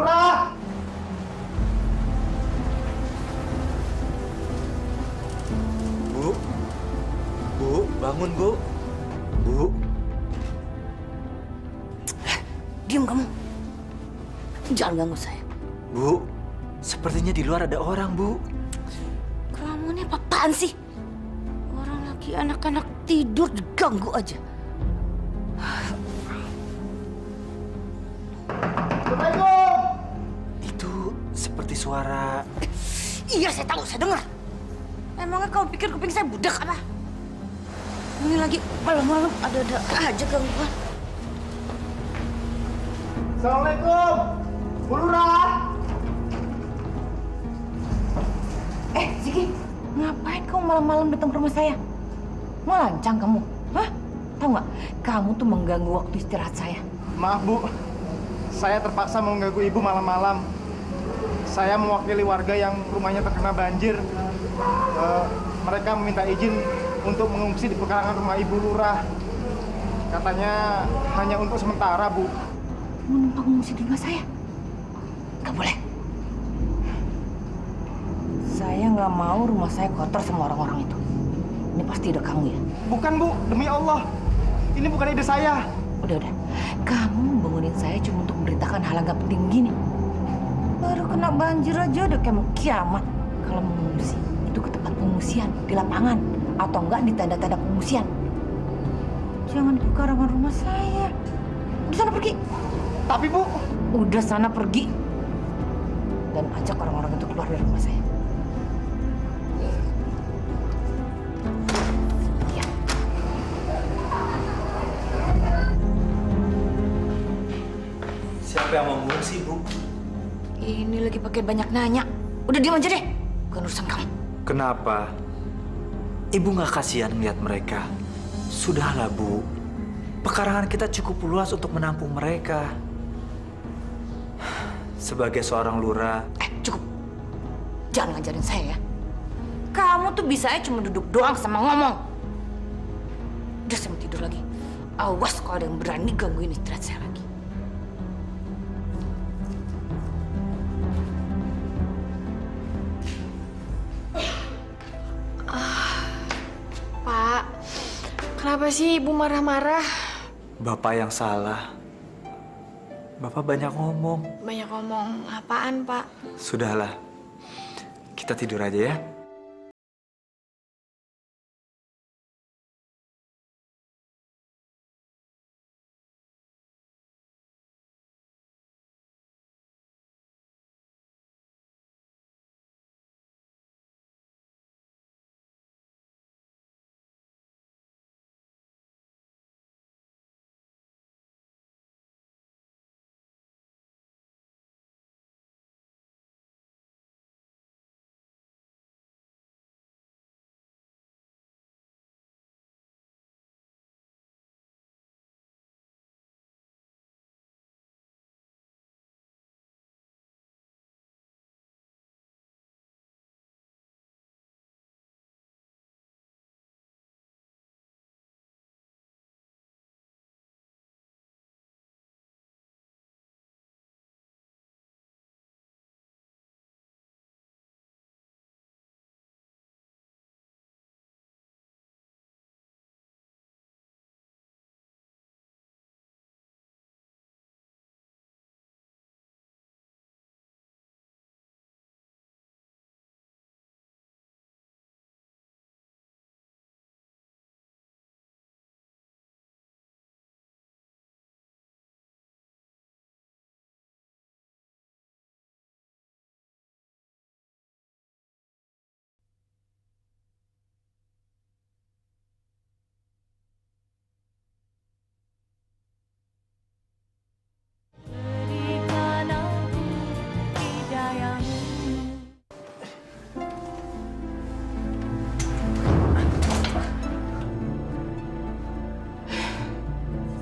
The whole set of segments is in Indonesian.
Lurah! Bu, Bu, bangun Bu, Bu. Diam kamu. Jangan ganggu saya. Bu, sepertinya di luar ada orang Bu. Kamu ini apaan sih? Orang lagi anak-anak tidur diganggu aja. Assalamualaikum! Itu seperti suara... Iya, saya tahu, saya dengar. Emangnya kamu pikir kuping saya budak apa? Ini lagi malam-malam ada-ada aja gangguan. Assalamualaikum! Bu Lurah! Ziki, ngapain kamu malam-malam datang ke rumah saya? Mau lancang kamu? Hah? Tahu nggak? Kamu tuh mengganggu waktu istirahat saya. Maaf Bu, saya terpaksa mengganggu Ibu malam-malam. Saya mewakili warga yang rumahnya terkena banjir. Mereka meminta izin untuk mengungsi di pekarangan rumah Ibu Lurah. Katanya hanya untuk sementara, Bu. Menumpang mengungsi di rumah saya? Nggak boleh. Saya nggak mau rumah saya kotor sama orang-orang itu. Ini pasti ide kamu ya? Bukan, Bu. Demi Allah. Ini bukan ide saya. Udah. Kamu bangunin saya cuma untuk memberitakan hal yang nggak penting gini. Baru kena banjir aja udah kayak mau kiamat. Kalau mau mengungsi, itu ke tempat pengungsian, di lapangan. Atau enggak di tenda-tenda pengungsian. Jangan di pekarangan rumah saya. Udah sana pergi. Tapi, Bu... Udah sana pergi. Dan ajak orang-orang itu keluar dari rumah saya. Ya. Siapa yang mau mengungsi Bu? Ini lagi pakai banyak nanya. Udah diam aja deh. Bukan urusan kamu. Kenapa? Ibu nggak kasihan melihat mereka? Sudahlah Bu, pekarangan kita cukup luas untuk menampung mereka. Sebagai seorang lurah, Cukup. Jangan ngajarin saya ya. Kamu tuh bisanya cuma duduk doang sama ngomong. Udah saya mau tidur lagi. Awas kalau ada yang berani gangguin istirahat saya lagi. Pak, kenapa sih Ibu marah-marah? Bapak yang salah. Bapak banyak ngomong. Banyak ngomong apaan, Pak? Sudahlah, kita tidur aja ya.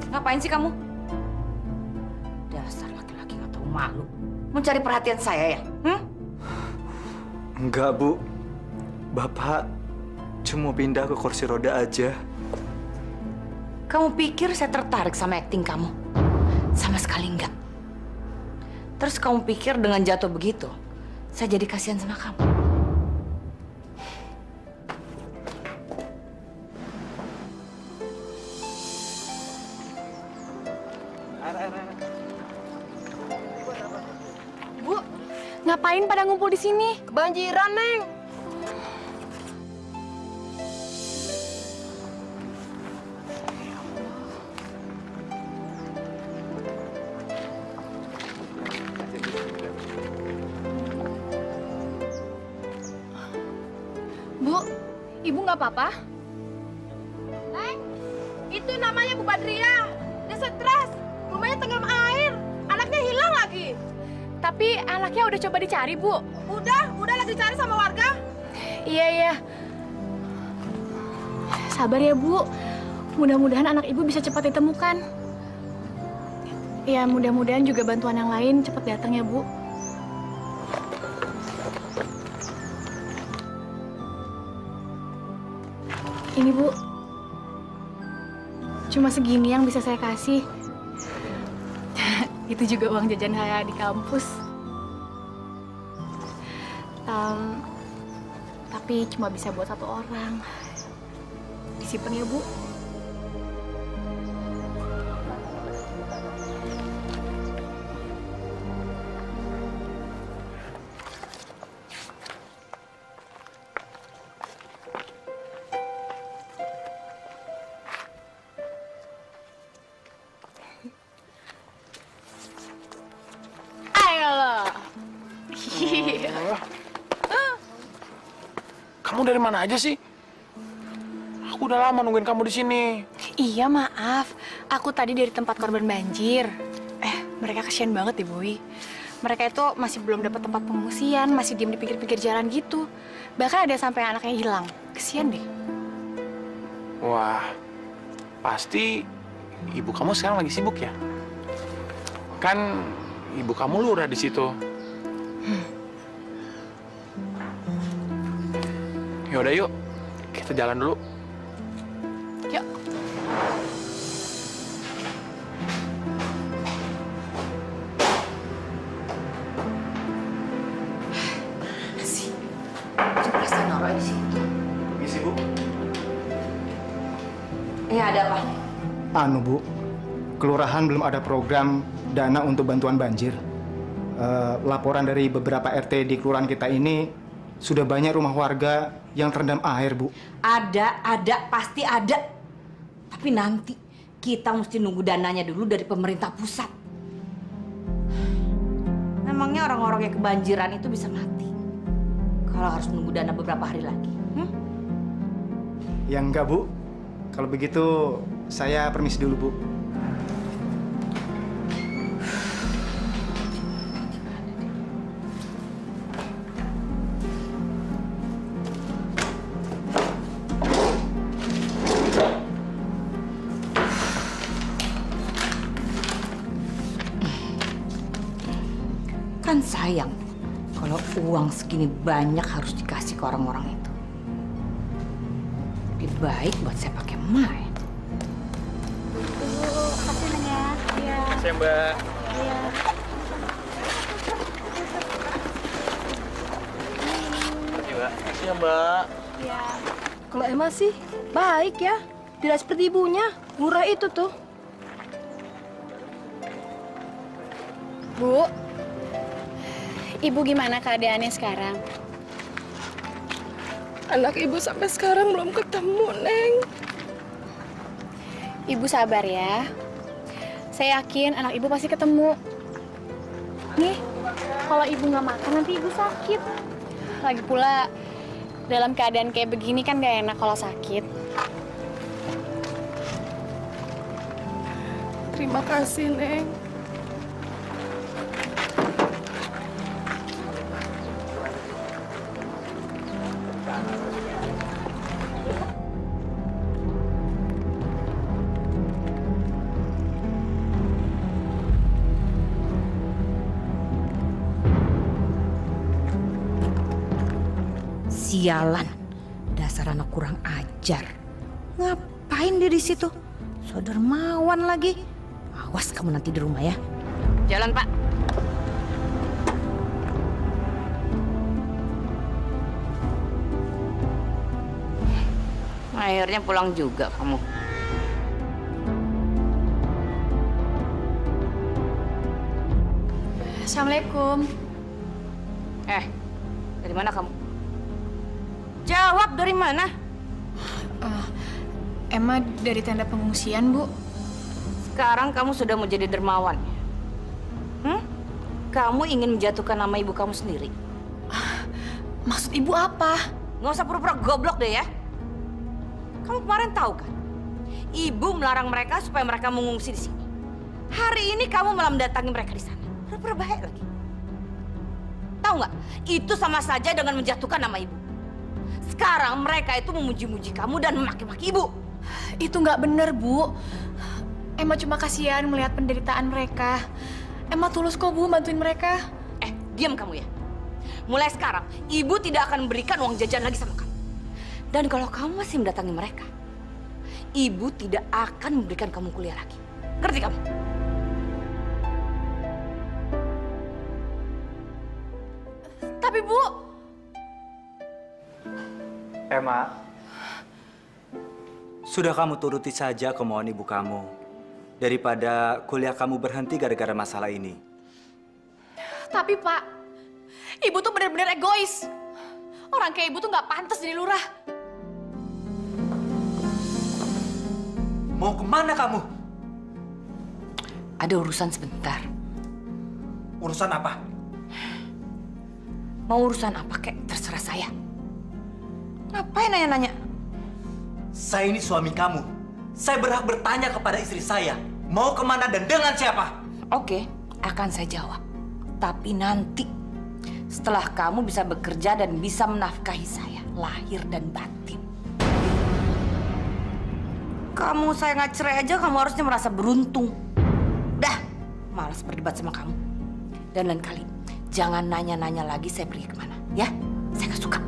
Ngapain sih kamu? Dasar laki-laki nggak tahu malu. Mencari perhatian saya ya? Enggak, Bu. Bapak cuma pindah ke kursi roda aja. Kamu pikir saya tertarik sama akting kamu? Sama sekali enggak. Terus kamu pikir dengan jatuh begitu, saya jadi kasihan sama kamu? Bu, ngapain pada ngumpul di sini? Kebanjiran, Neng. Bu, ibu nggak apa-apa? Neng, itu namanya Bu Badriah. Dia stres, rumahnya tenggelam air, anaknya hilang lagi. Tapi anaknya udah coba dicari, Bu. Udah lagi dicari sama warga. Iya. Sabar ya, Bu. Mudah-mudahan anak ibu bisa cepat ditemukan. Ya, mudah-mudahan juga bantuan yang lain cepat datang ya, Bu. Ini, Bu. Cuma segini yang bisa saya kasih. Itu juga uang jajan saya di kampus. Tapi cuma bisa buat satu orang. Disimpan ya, Bu. Ayolah. Kamu dari mana aja sih? Aku udah lama nungguin kamu di sini. Iya, maaf. Aku tadi dari tempat korban banjir. Mereka kasihan banget deh, Boy. Mereka itu masih belum dapat tempat pengungsian, masih diem di pinggir-pinggir jalan gitu. Bahkan ada sampai anaknya hilang. Kasihan deh. Wah, pasti ibu kamu sekarang lagi sibuk ya? Kan ibu kamu lurah di situ. Yaudah yuk, kita jalan dulu. Yuk. Sih, coba saya naruh di situ. Misi, Bu. Ada apa? Anu, Bu. Kelurahan belum ada program dana untuk bantuan banjir. Laporan dari beberapa RT di kelurahan kita ini sudah banyak rumah warga yang terendam air, Bu. Ada, pasti ada. Tapi nanti kita mesti nunggu dananya dulu dari pemerintah pusat. Memangnya orang-orang yang kebanjiran itu bisa mati kalau harus nunggu dana beberapa hari lagi? Ya enggak, Bu. Kalau begitu saya permisi dulu, Bu. Kan sayang kalau uang segini banyak harus dikasih ke orang-orang itu. Lebih baik buat saya pakai main. Saya Mbak. Iya Mbak. Kalau Emma sih baik ya, tidak seperti ibunya, murah itu tuh. Bu, ibu gimana keadaannya sekarang? Anak ibu sampai sekarang belum ketemu, Neng. Ibu sabar ya. Saya yakin anak ibu pasti ketemu. Nih, kalau ibu nggak makan nanti ibu sakit. Lagi pula, dalam keadaan kayak begini kan gak enak kalau sakit. Terima kasih, Neng. Sialan, dasar anak kurang ajar. Ngapain dia di situ? So dermawan lagi. Awas kamu nanti di rumah ya. Jalan, Pak. Akhirnya pulang juga kamu. Assalamualaikum. Dari mana kamu? Jawab, dari mana? Emma dari tenda pengungsian, Bu. Sekarang kamu sudah mau jadi dermawan. Kamu ingin menjatuhkan nama ibu kamu sendiri. Maksud Ibu apa? Nggak usah pura-pura goblok deh ya. Kamu kemarin tahu kan? Ibu melarang mereka supaya mereka mengungsi di sini. Hari ini kamu malah mendatangi mereka di sana. Pura-pura baik lagi. Tahu nggak? Itu sama saja dengan menjatuhkan nama ibu. Sekarang mereka itu memuji-muji kamu dan memaki-maki ibu. Itu nggak bener, Bu. Emma cuma kasihan melihat penderitaan mereka. Emma tulus kok, Bu, bantuin mereka. Diam kamu ya. Mulai sekarang, ibu tidak akan memberikan uang jajan lagi sama kamu. Dan kalau kamu masih mendatangi mereka, ibu tidak akan memberikan kamu kuliah lagi. Ngerti kamu? Tapi, Bu, Emma, sudah kamu turuti saja kemauan ibu kamu. Daripada kuliah kamu berhenti gara-gara masalah ini. tapi Pak, Ibu tuh bener-bener egois. Orang kayak Ibu tuh nggak pantas jadi lurah. Mau kemana kamu? Ada urusan sebentar. Urusan apa? Mau urusan apa kek, terserah saya. Ngapain nanya-nanya? Saya ini suami kamu. Saya berhak bertanya kepada istri saya. Mau kemana dan dengan siapa? Oke, akan saya jawab. Tapi nanti, setelah kamu bisa bekerja dan bisa menafkahi saya, lahir dan batin. Kamu saya nggak cerai aja, kamu harusnya merasa beruntung. Dah, malas berdebat sama kamu. Dan lain kali, jangan nanya-nanya lagi saya pergi kemana. Ya, saya nggak suka.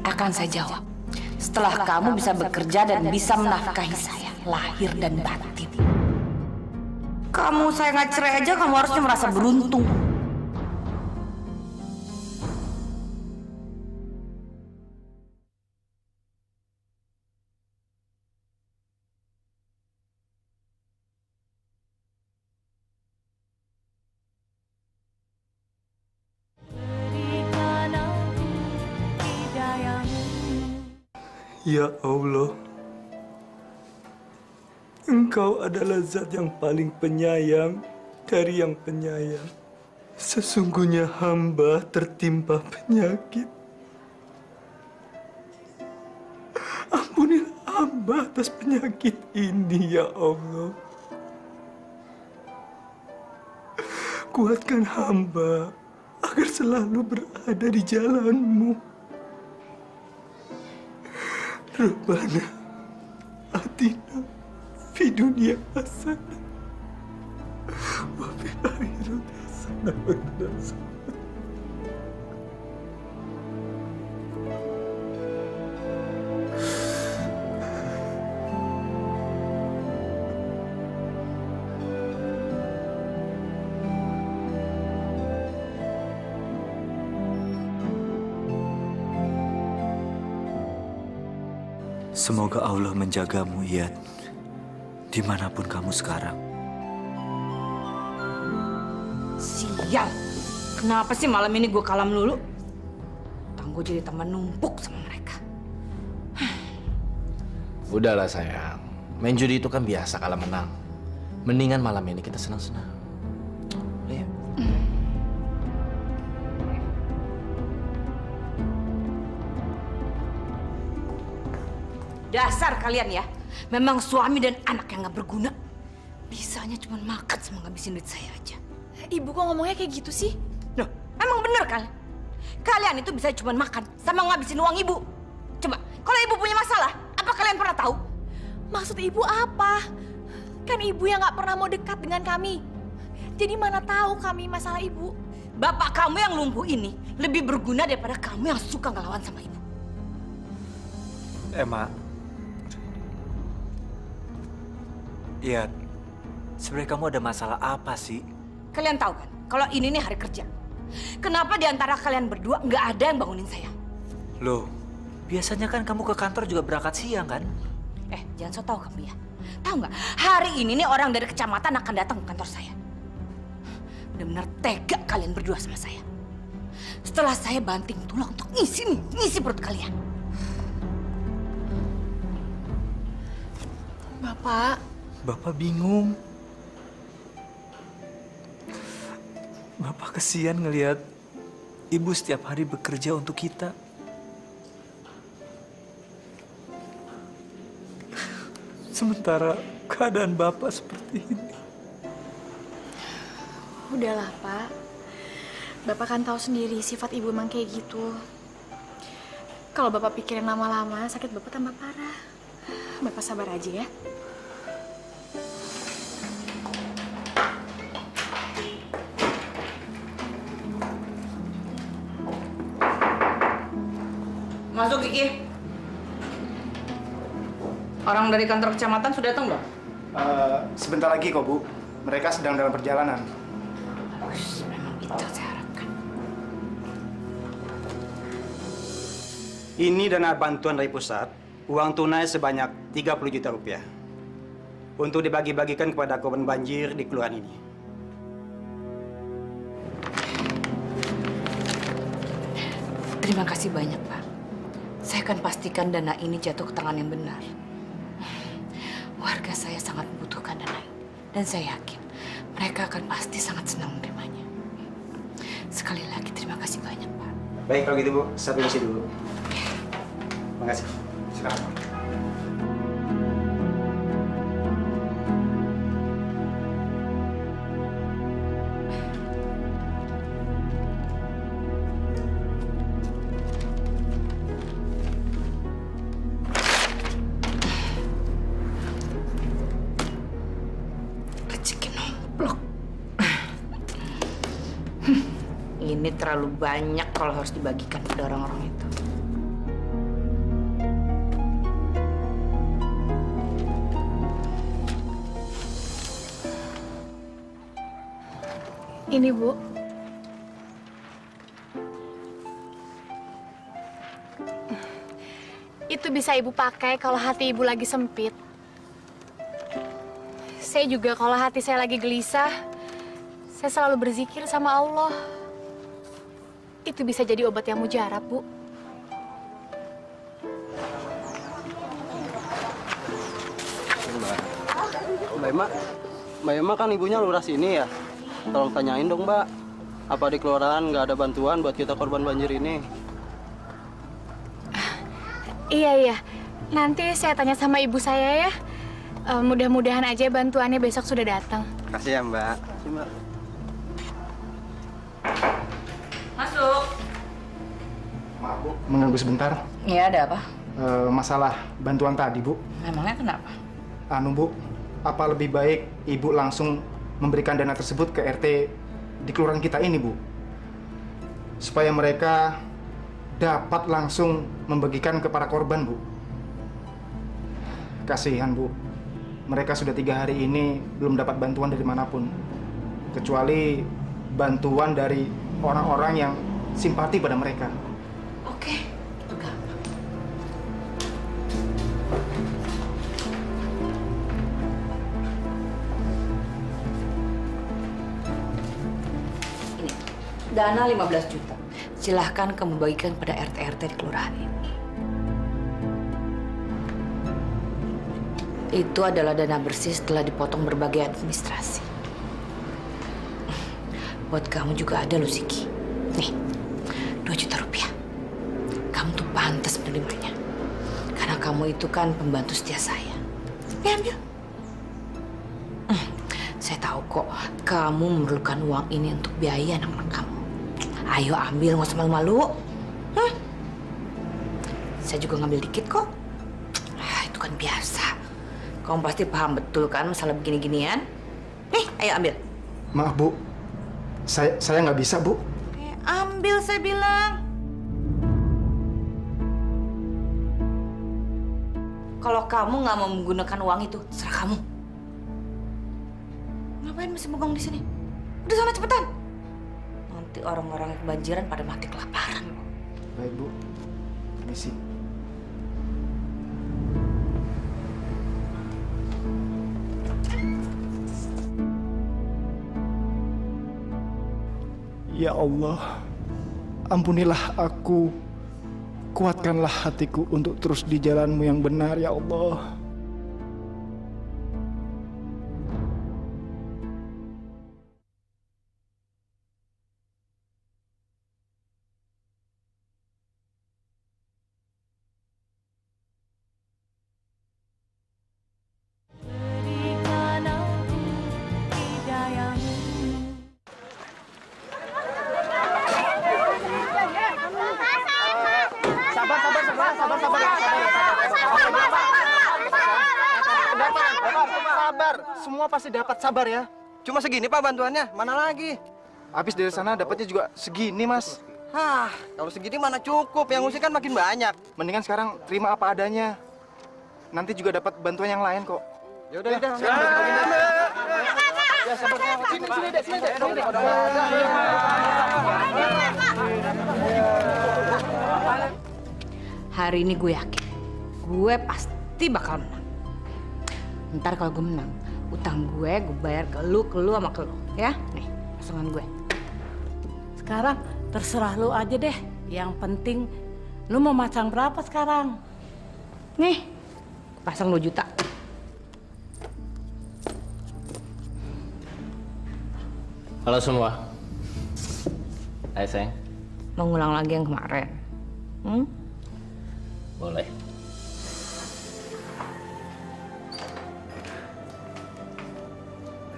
Akan saya jawab. Setelah kamu bisa bekerja dan bisa menafkahi saya, lahir dan batin. Kamu saya nggak cerai aja, kamu harusnya merasa beruntung. Ya Allah, Engkau adalah zat yang paling penyayang dari yang penyayang. Sesungguhnya hamba tertimpa penyakit. Ampunilah hamba atas penyakit ini, ya Allah. Kuatkan hamba agar selalu berada di jalan-Mu. Rabbana atina fi dunya hasanah wa fil akhirati hasanah wa qina adzabannar. Semoga Allah menjagamu, Iyad. Dimanapun kamu sekarang. Sial, kenapa sih malam ini gue kalah melulu? Gue jadi tambah numpuk sama mereka. Udahlah sayang, main judi itu kan biasa kalah menang. Mendingan malam ini kita senang-senang. Udah ya? Dasar kalian ya, memang suami dan anak yang gak berguna. Bisanya cuma makan sama ngabisin duit saya aja. Ibu kok ngomongnya kayak gitu sih? Loh, emang bener kan? Kalian itu bisa cuma makan sama ngabisin uang ibu. Coba, kalau ibu punya masalah, apa kalian pernah tahu? Maksud Ibu apa? Kan Ibu yang nggak pernah mau dekat dengan kami. Jadi mana tahu kami masalah Ibu. Bapak kamu yang lumpuh ini lebih berguna daripada kamu yang suka ngelawan sama ibu. Emma. Iyad, sebenarnya kamu ada masalah apa sih? Kalian tahu kan, kalau ini nih hari kerja. Kenapa di antara kalian berdua nggak ada yang bangunin saya? Loh, Biasanya kan kamu ke kantor juga berangkat siang kan? Jangan so tau kamu ya. Tahu nggak? Hari ini nih orang dari kecamatan akan datang ke kantor saya. Benar-benar tega kalian berdua sama saya. Setelah saya banting tulang untuk ngisi perut kalian. Bapak, Bapak bingung. Bapak kesian ngelihat ibu setiap hari bekerja untuk kita. Sementara keadaan Bapak seperti ini. udahlah Pak. Bapak kan tahu sendiri sifat ibu emang kayak gitu. Kalau Bapak pikirin lama-lama, sakit Bapak tambah parah. Bapak sabar aja ya. Masuk, Kiki. Orang dari kantor kecamatan sudah datang belum? Sebentar lagi kok, Bu. Mereka sedang dalam perjalanan. Memang itu saya harapkan. Ini dana bantuan dari pusat, uang tunai sebanyak 30 juta rupiah. Untuk dibagi-bagikan kepada korban banjir di kelurahan ini. Terima kasih banyak, Pak. Saya akan pastikan dana ini jatuh ke tangan yang benar. Warga saya sangat membutuhkan dana ini. Dan saya yakin mereka akan pasti sangat senang menerimanya. Sekali lagi terima kasih banyak, Pak. Baik kalau gitu, Bu. Saya permisi dulu. Terima kasih. Silakan, Pak. Rezeki nomplok. Ini terlalu banyak kalau harus dibagikan pada orang-orang itu. Ini Bu. Itu bisa Ibu pakai kalau hati Ibu lagi sempit. Saya juga kalau hati saya lagi gelisah, saya selalu berzikir sama Allah. Itu bisa jadi obat yang mujarab, Bu. Mbak Emma kan ibunya lurah sini ya. Tolong tanyain dong, Mbak. Apa di kelurahan nggak ada bantuan buat kita korban banjir ini? Iya. Nanti saya tanya sama ibu saya ya. Mudah-mudahan aja bantuannya besok sudah datang. Kasih ya, Mbak. Kasih, Mbak. Masuk. Maaf, Bu. Mengganggu sebentar. Iya, ada apa? Masalah bantuan tadi, Bu. Memangnya kenapa? Bu, apa lebih baik Ibu langsung memberikan dana tersebut ke RT di kelurahan kita ini, Bu? Supaya mereka dapat langsung membagikan ke para korban, Bu. Kasihan, Bu. Mereka sudah 3 hari ini belum dapat bantuan dari manapun. Kecuali bantuan dari orang-orang yang simpati pada mereka. Oke, itu gampang. Ini, dana 15 juta. Silahkan kamu bagikan pada RT-RT di kelurahan ini. Itu adalah dana bersih setelah dipotong berbagai administrasi. Buat kamu juga ada loh, Siki. Nih, 2 juta rupiah. Kamu tuh pantas menerimanya. Karena kamu itu kan pembantu setia saya. Ambil. Saya tahu kok kamu memerlukan uang ini untuk biaya anak-anak kamu. Ayo ambil, nggak usah malu-malu. Saya juga ngambil dikit kok. Itu kan biasa. Kamu pasti paham betul kan masalah begini-ginian. Nih, ayo ambil. Maaf, Bu. Saya nggak bisa, Bu. Ambil, saya bilang. Kalau kamu nggak mau menggunakan uang itu, terserah kamu. Ngapain masih bengong di sini? Udah sana cepetan. Nanti orang-orang yang kebanjiran pada mati kelaparan. Baik, Bu. Permisi. Ya Allah, ampunilah aku, kuatkanlah hatiku untuk terus di jalan-Mu yang benar, ya Allah. Sabar, semua pasti dapat, sabar ya. Cuma segini Pak bantuannya, mana lagi? Habis dari sana dapatnya juga segini, Mas. Hah, kalau segini mana cukup, yang ngusik kan makin banyak. Mendingan sekarang terima apa adanya. Nanti juga dapat bantuan yang lain kok. Yaudah. Ya, sabar. Sini deh. Hari ini gue yakin, gue pasti bakal menang. Ntar kalau gue menang, utang gue bayar ke lu sama ke lu, ya? Nih, pasangan gue. Sekarang terserah lu aja deh. Yang penting lu mau masang berapa sekarang? Nih, pasang 2 juta. Halo semua. Hai sayang. Mau ngulang lagi yang kemarin. Boleh.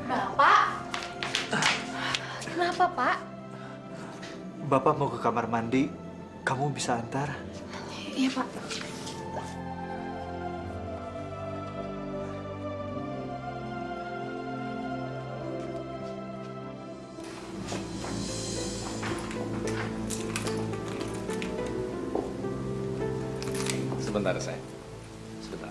Bapak? Kenapa, Pak? Bapak mau ke kamar mandi, kamu bisa antar? Iya, Pak. Sebentar sayang. Sebentar.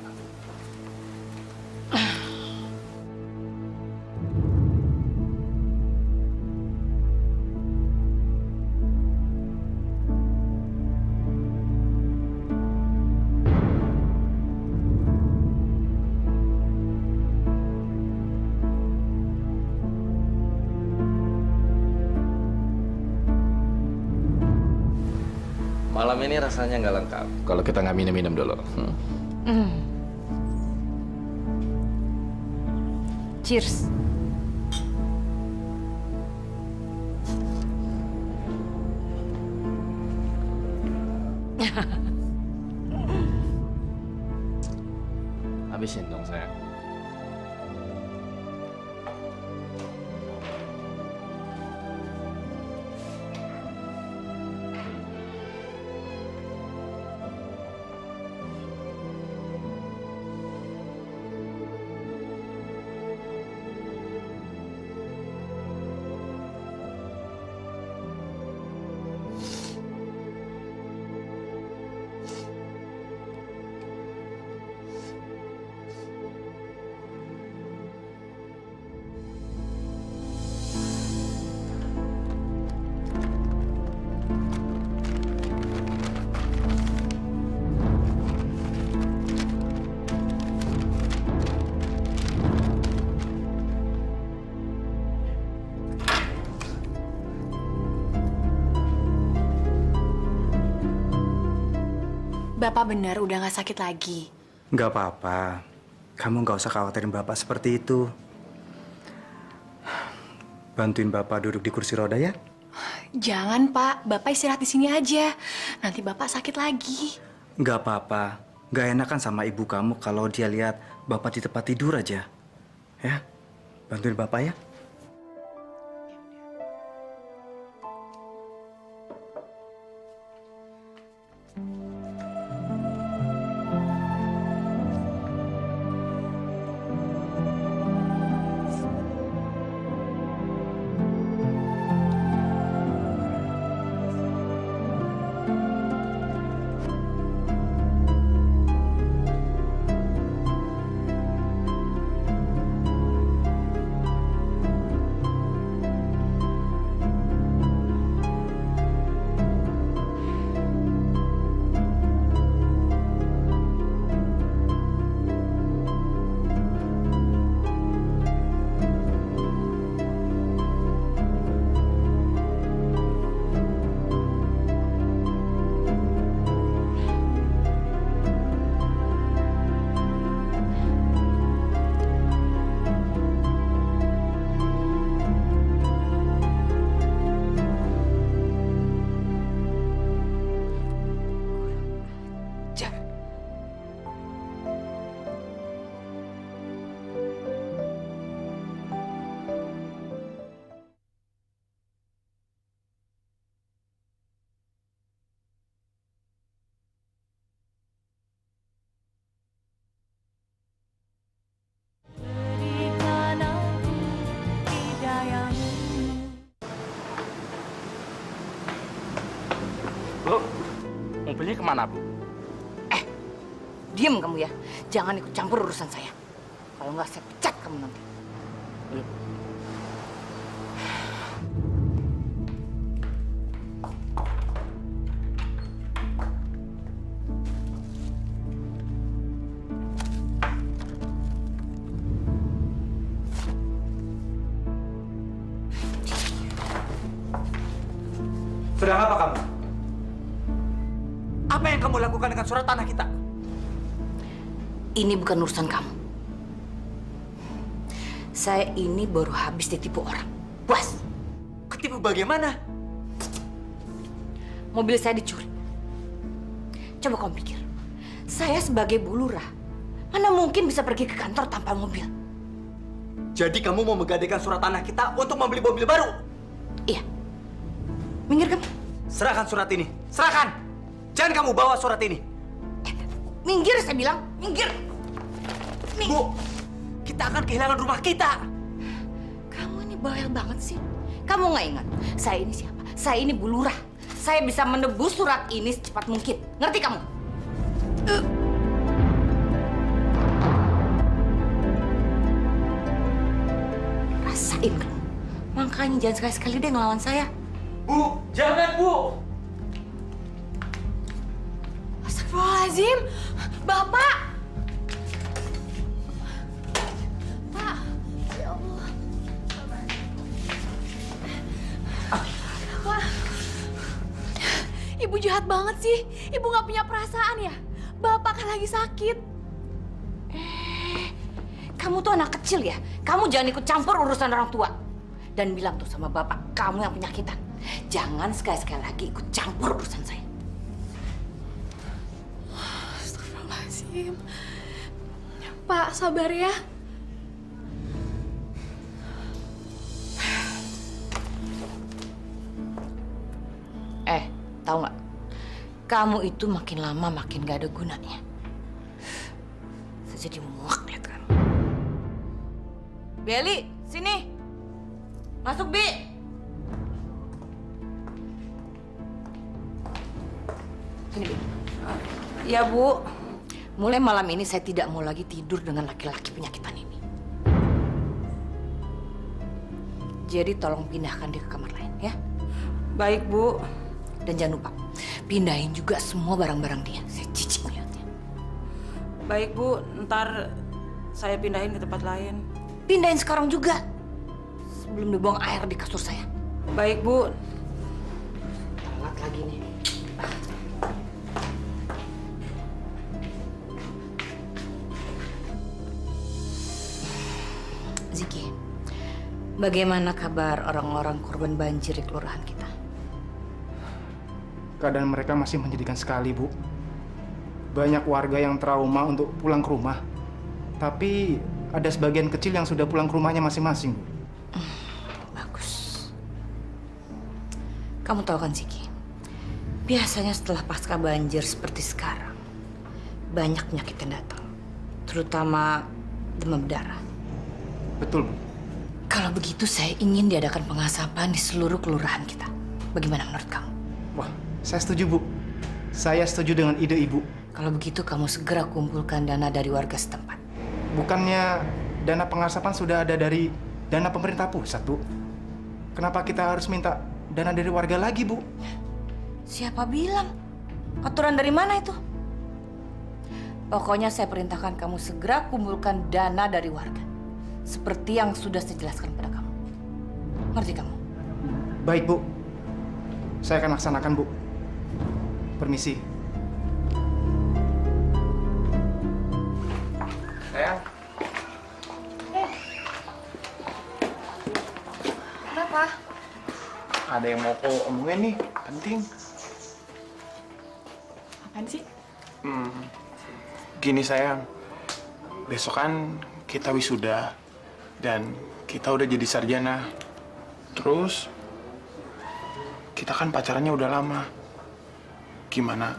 Malam ini rasanya nggak lengkap kalau kita nggak minum-minum dulu. Cheers. Habisin dong sayang. Bapak benar udah nggak sakit lagi. Nggak apa-apa. Kamu nggak usah khawatirin Bapak seperti itu. Bantuin Bapak duduk di kursi roda ya. Jangan, Pak. Bapak istirahat di sini aja. Nanti Bapak sakit lagi. Nggak apa-apa. Nggak enakan sama ibu kamu kalau dia lihat Bapak di tempat tidur aja. Ya, bantuin Bapak ya. kemana, Bu? Diam kamu ya. Jangan ikut campur urusan saya. Kalau nggak saya pecat kamu nanti. Sedang apa kamu? Apa yang kamu lakukan dengan surat tanah kita? Ini bukan urusan kamu. Saya ini baru habis ditipu orang. Puas. Ketipu bagaimana? Mobil saya dicuri. Coba kamu pikir. Saya sebagai Bu Lurah, mana mungkin bisa pergi ke kantor tanpa mobil? Jadi kamu mau menggadaikan surat tanah kita untuk membeli mobil baru? Iya. Minggir kamu. Serahkan surat ini. Serahkan. Jangan kamu bawa surat ini. Minggir saya bilang. Minggir. Bu, kita akan kehilangan rumah kita. Kamu ini bawel banget sih. Kamu nggak ingat? Saya ini siapa? Saya ini Bu Lurah. Saya bisa menebus surat ini secepat mungkin. Ngerti kamu? Rasain kamu. Makanya jangan sekali-sekali deh ngelawan saya. Bu, jangan, Bu. Astagfirullahaladzim. Bapak! Pak, ya Allah. Pak, Ibu jahat banget sih. Ibu nggak punya perasaan ya? Bapak kan lagi sakit. Kamu tuh anak kecil ya? Kamu jangan ikut campur urusan orang tua. Dan bilang tuh sama bapak, kamu yang penyakitan. Jangan sekali-sekali lagi ikut campur urusan saya. Astagfirullahaladzim. Pak, sabar ya. Tahu nggak? Kamu itu makin lama makin gak ada gunanya. Saya jadi muak lihat kamu. Beli, sini. Masuk, Bi. Sini, Bi. Ya, Bu. Mulai malam ini saya tidak mau lagi tidur dengan laki-laki penyakitan ini. Jadi tolong pindahkan dia ke kamar lain, ya. Baik, Bu. Dan jangan lupa, pindahin juga semua barang-barang dia. Saya cicik melihatnya. Baik, Bu. Ntar saya pindahin ke tempat lain. Pindahin sekarang juga. Sebelum dibuang air di kasur saya. Baik, Bu. Telat lagi nih. Ziki, bagaimana kabar orang-orang korban banjir di kelurahan kita? Keadaan mereka masih menyedihkan sekali, Bu. Banyak warga yang trauma untuk pulang ke rumah. Tapi ada sebagian kecil yang sudah pulang ke rumahnya masing-masing, Bu. Bagus. Kamu tahu kan, Ziki? Biasanya setelah pasca banjir seperti sekarang, banyak penyakit yang datang. Terutama demam berdarah. Betul, Bu. Kalau begitu, saya ingin diadakan pengasapan di seluruh kelurahan kita. Bagaimana menurut kamu? Wah, saya setuju, Bu. Saya setuju dengan ide Ibu. Kalau begitu, kamu segera kumpulkan dana dari warga setempat. Bukannya dana pengasapan sudah ada dari dana pemerintah pusat, Bu? Kenapa kita harus minta dana dari warga lagi, Bu? Siapa bilang? Aturan dari mana itu? Pokoknya saya perintahkan kamu segera kumpulkan dana dari warga. Seperti yang sudah saya jelaskan pada kamu. Ngerti kamu? Baik, Bu. Saya akan laksanakan, Bu. Permisi. Sayang. Kenapa? Ada yang mau aku omongin nih, penting. Apaan sih? Gini sayang, besok kan kita wisuda dan kita udah jadi sarjana. Terus kita kan pacarannya udah lama. Gimana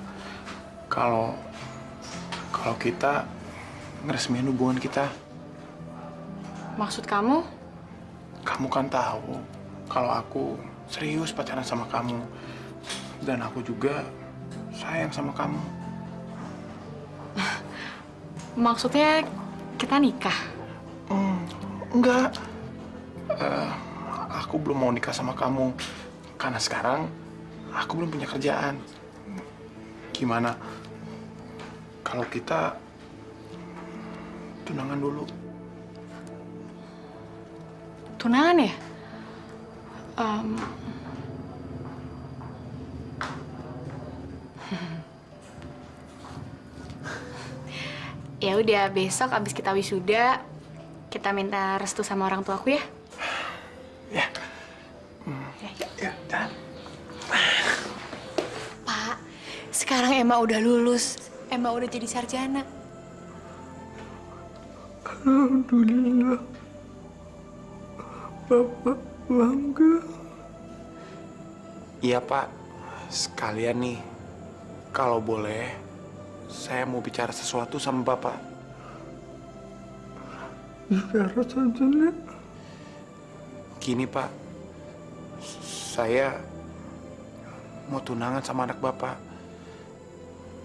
kalau kita ngeresmiin hubungan kita? Maksud kamu? Kamu kan tahu kalau aku serius pacaran sama kamu. Dan aku juga sayang sama kamu. Maksudnya kita nikah? Enggak. Aku belum mau nikah sama kamu. Karena sekarang aku belum punya kerjaan. Gimana kalau kita tunangan dulu? Tunangan ya? Ya udah, besok abis kita wisuda, kita minta restu sama orang tuaku ya. Ya. Ya, dan. Pak, sekarang Emma udah lulus. Emma udah jadi sarjana. Alhamdulillah. Bapak bangga. Iya, Pak. Sekalian nih, kalau boleh, saya mau bicara sesuatu sama Bapak. Bicara saja, Nek. Gini, Pak. Saya mau tunangan sama anak Bapak.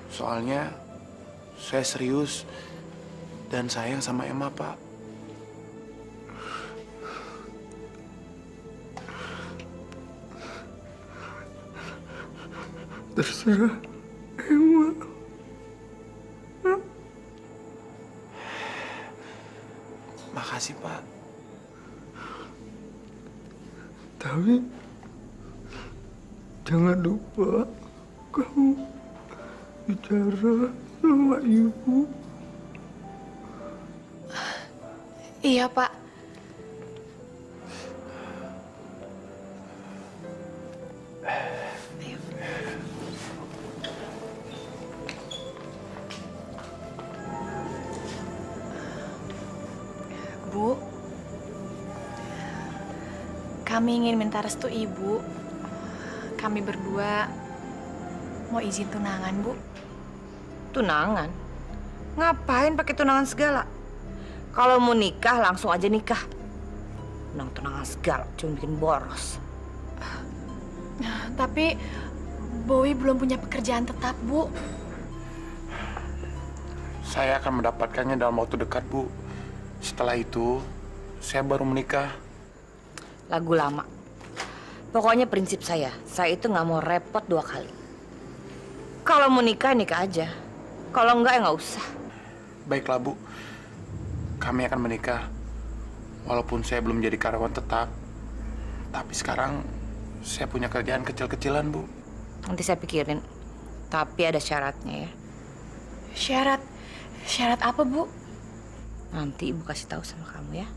Soalnya saya serius dan sayang sama Emma, Pak. Terserah Emma. Makasih, Pak. Tapi jangan lupa kamu bicara sama ibu. Iya, Pak. Bu, kami ingin minta restu Ibu. Kami berdua mau izin tunangan, Bu. Tunangan? Ngapain pakai tunangan segala? Kalau mau nikah langsung aja nikah. Tunangan segala cuma bikin boros. Tapi Bowie belum punya pekerjaan tetap, Bu. Saya akan mendapatkannya dalam waktu dekat, Bu. Setelah itu, saya baru menikah. Lagu lama. Pokoknya prinsip saya itu nggak mau repot 2 kali. Kalau mau nikah, nikah aja. Kalau enggak, ya nggak usah. Baiklah, Bu. Kami akan menikah. Walaupun saya belum jadi karyawan tetap. Tapi sekarang saya punya kerjaan kecil-kecilan, Bu. Nanti saya pikirin. Tapi ada syaratnya ya. Syarat? Syarat apa, Bu? Nanti Ibu kasih tahu sama kamu ya.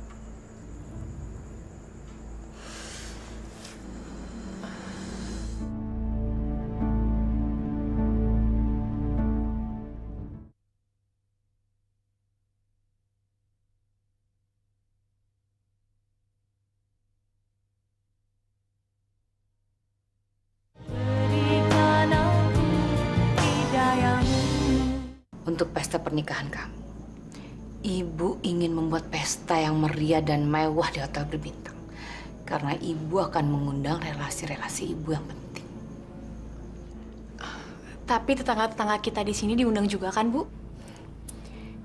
Untuk pesta pernikahan kamu, Ibu ingin membuat pesta yang meriah dan mewah di hotel berbintang. Karena Ibu akan mengundang relasi-relasi Ibu yang penting. Tapi tetangga-tetangga kita di sini diundang juga kan, Bu?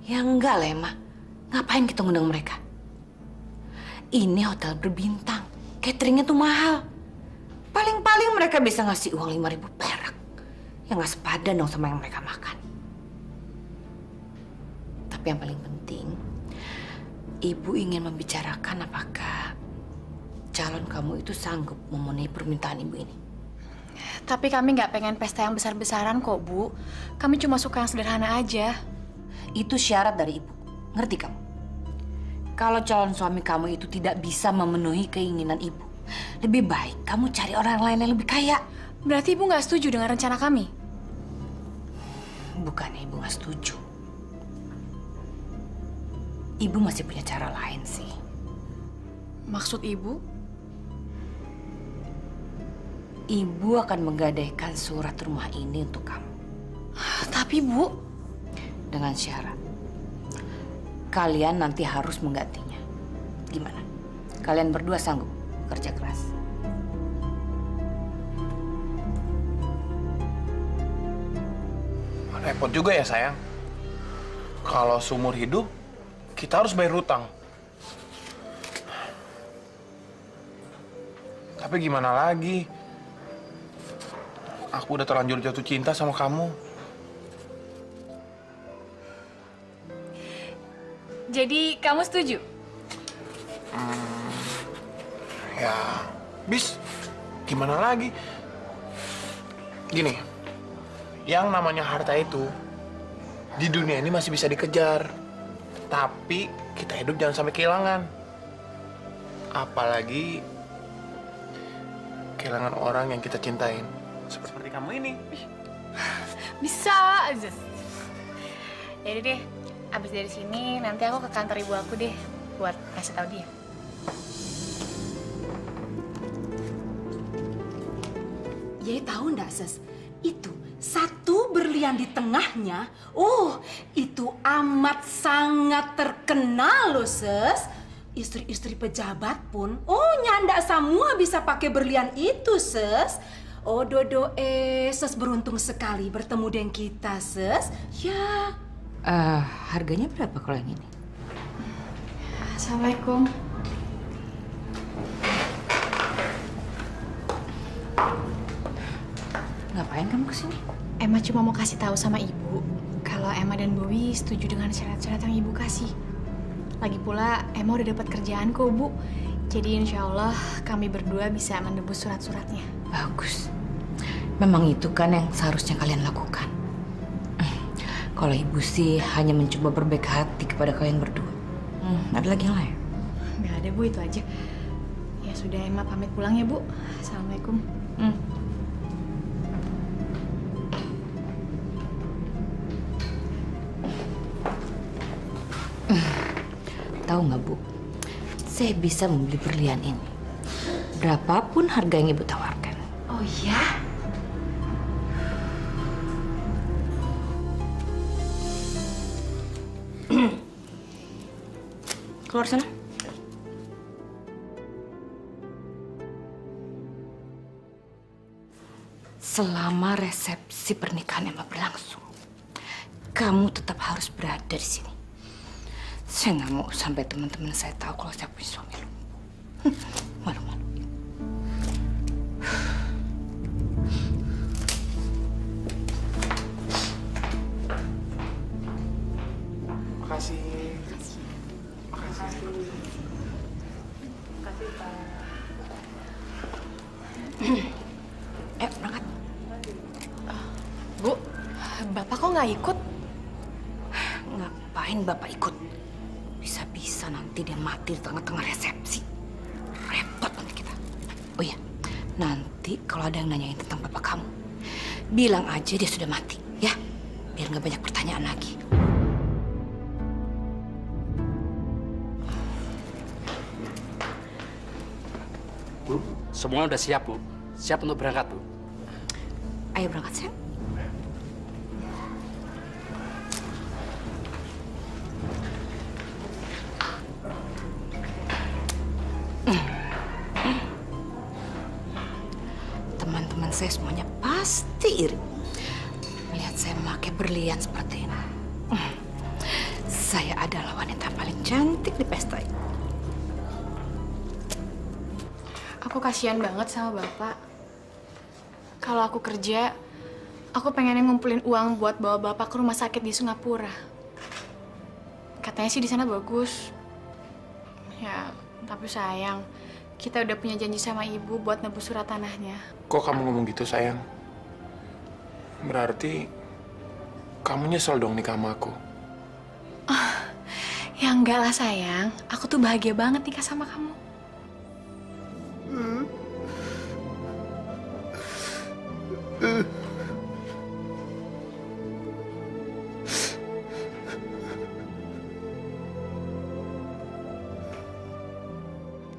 Ya enggak lah, Emma. Ngapain kita ngundang mereka? Ini hotel berbintang. Cateringnya tuh mahal. Paling-paling mereka bisa ngasih uang 5.000 perak. Ya nggak sepadan dong sama yang mereka makan. Tapi yang paling penting, Ibu ingin membicarakan apakah calon kamu itu sanggup memenuhi permintaan Ibu ini. Tapi kami nggak pengen pesta yang besar-besaran kok, Bu. Kami cuma suka yang sederhana aja. Itu syarat dari Ibu. Ngerti kamu? Kalau calon suami kamu itu tidak bisa memenuhi keinginan Ibu, lebih baik kamu cari orang lain yang lebih kaya. Berarti Ibu nggak setuju dengan rencana kami? Bukannya Ibu nggak setuju. Ibu masih punya cara lain sih. Maksud Ibu? Ibu akan menggadaikan surat rumah ini untuk kamu. Tapi, Bu... Dengan syarat. Kalian nanti harus menggantinya. Gimana? Kalian berdua sanggup kerja keras? Repot juga ya sayang. Kalau seumur hidup, kita harus bayar hutang. Tapi gimana lagi? Aku udah terlanjur jatuh cinta sama kamu. Jadi kamu setuju? Ya, bis. Gimana lagi? Gini, yang namanya harta itu di dunia ini masih bisa dikejar. Tapi kita hidup jangan sampai kehilangan. Apalagi kehilangan orang yang kita cintain. Seperti kamu ini. Bisa aja. Jadi deh, abis dari sini nanti aku ke kantor ibu aku deh buat ngasih tahu dia. Yai tahu ndak, Ses? Itu satu berlian di tengahnya. Oh, itu amat sangat terkenal loh, Ses. Istri-istri pejabat pun, nyanda semua bisa pakai berlian itu, Ses. Oh, Dodo, Ses beruntung sekali bertemu dengan kita, Ses. Ya. Harganya berapa kalau yang ini? Assalamualaikum. Ngapain kamu kesini? Emma cuma mau kasih tahu sama ibu kalau Emma dan Bowie setuju dengan syarat-syarat yang ibu kasih. Lagi pula Emma udah dapat kerjaan kok, Bu. Jadi insya Allah kami berdua bisa menebus surat-suratnya. Bagus. Memang itu kan yang seharusnya kalian lakukan. Kalau ibu sih hanya mencoba berbaik hati kepada kalian berdua. Ada lagi yang lain? Nggak ada, Bu, itu aja. Ya sudah, Emma pamit pulang ya, Bu. Assalamualaikum. Tahu nggak, Bu? Saya bisa membeli berlian ini. Berapapun harga yang ibu tawarkan. Oh ya? Keluar sana. Selama resepsi pernikahan Emma berlangsung, kamu tetap harus berada di sini. Saya nggak mau sampai teman-teman saya tahu kalau saya punya suami lumpuh. Malu-malu. Makasih. Berangkat. Bu, Bapak kok nggak ikut? Ngapain Bapak ikut? Bisa-bisa nanti dia mati di tengah-tengah resepsi. Repot nanti kita. Oh iya, nanti kalau ada yang nanyain tentang Bapak kamu, bilang aja dia sudah mati, ya? Biar nggak banyak pertanyaan lagi. Bu, semua udah siap, Bu. Siap untuk berangkat, Bu. Ayo berangkat, sayang. Teman-teman saya semuanya pasti iri melihat saya memakai berlian seperti ini. Saya adalah wanita paling cantik di pesta ini. Aku kasihan banget sama Bapak. Kalau aku kerja, aku pengen ngumpulin uang buat bawa Bapak ke rumah sakit di Singapura. Katanya sih di sana bagus. Ya, tapi sayang, kita udah punya janji sama ibu buat nebus surat tanahnya. Kok kamu ngomong gitu, sayang? Berarti kamu nyesel dong nikah sama aku. Ya enggak lah sayang, aku tuh bahagia banget nikah sama kamu.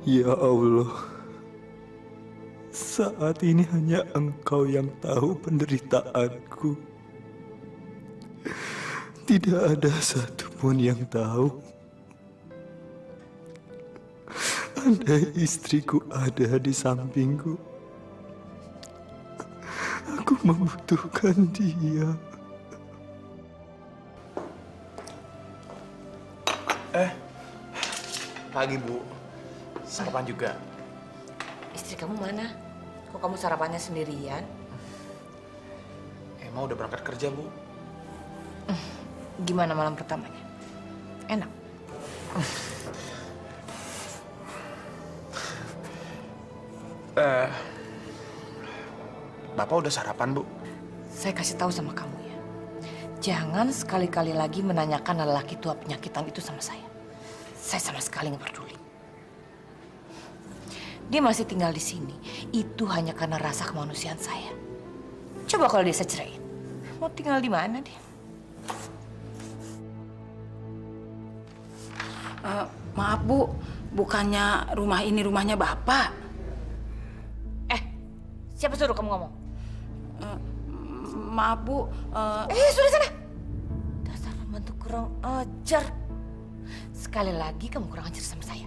Ya Allah, saat ini hanya Engkau yang tahu penderitaanku. Tidak ada satupun yang tahu. Andai istriku ada di sampingku, aku membutuhkan dia. lagi, Bu. Sarapan juga. Istri kamu mana? Kok kamu sarapannya sendirian? Emma udah berangkat kerja, Bu. Gimana malam pertamanya? Enak? Bapak udah sarapan, Bu? Saya kasih tahu sama kamu ya. Jangan sekali-kali lagi menanyakan lelaki tua penyakitan itu sama saya. Saya sama sekali nggak peduli. Dia masih tinggal di sini. Itu hanya karena rasa kemanusiaan saya. Coba kalau dia saya ceraiin. Mau tinggal di mana dia? Maaf Bu, bukannya rumah ini rumahnya Bapak? Siapa suruh kamu ngomong? Maaf Bu. Sudah sana. Dasar pembantu kurang ajar. Sekali lagi kamu kurang ajar sama saya.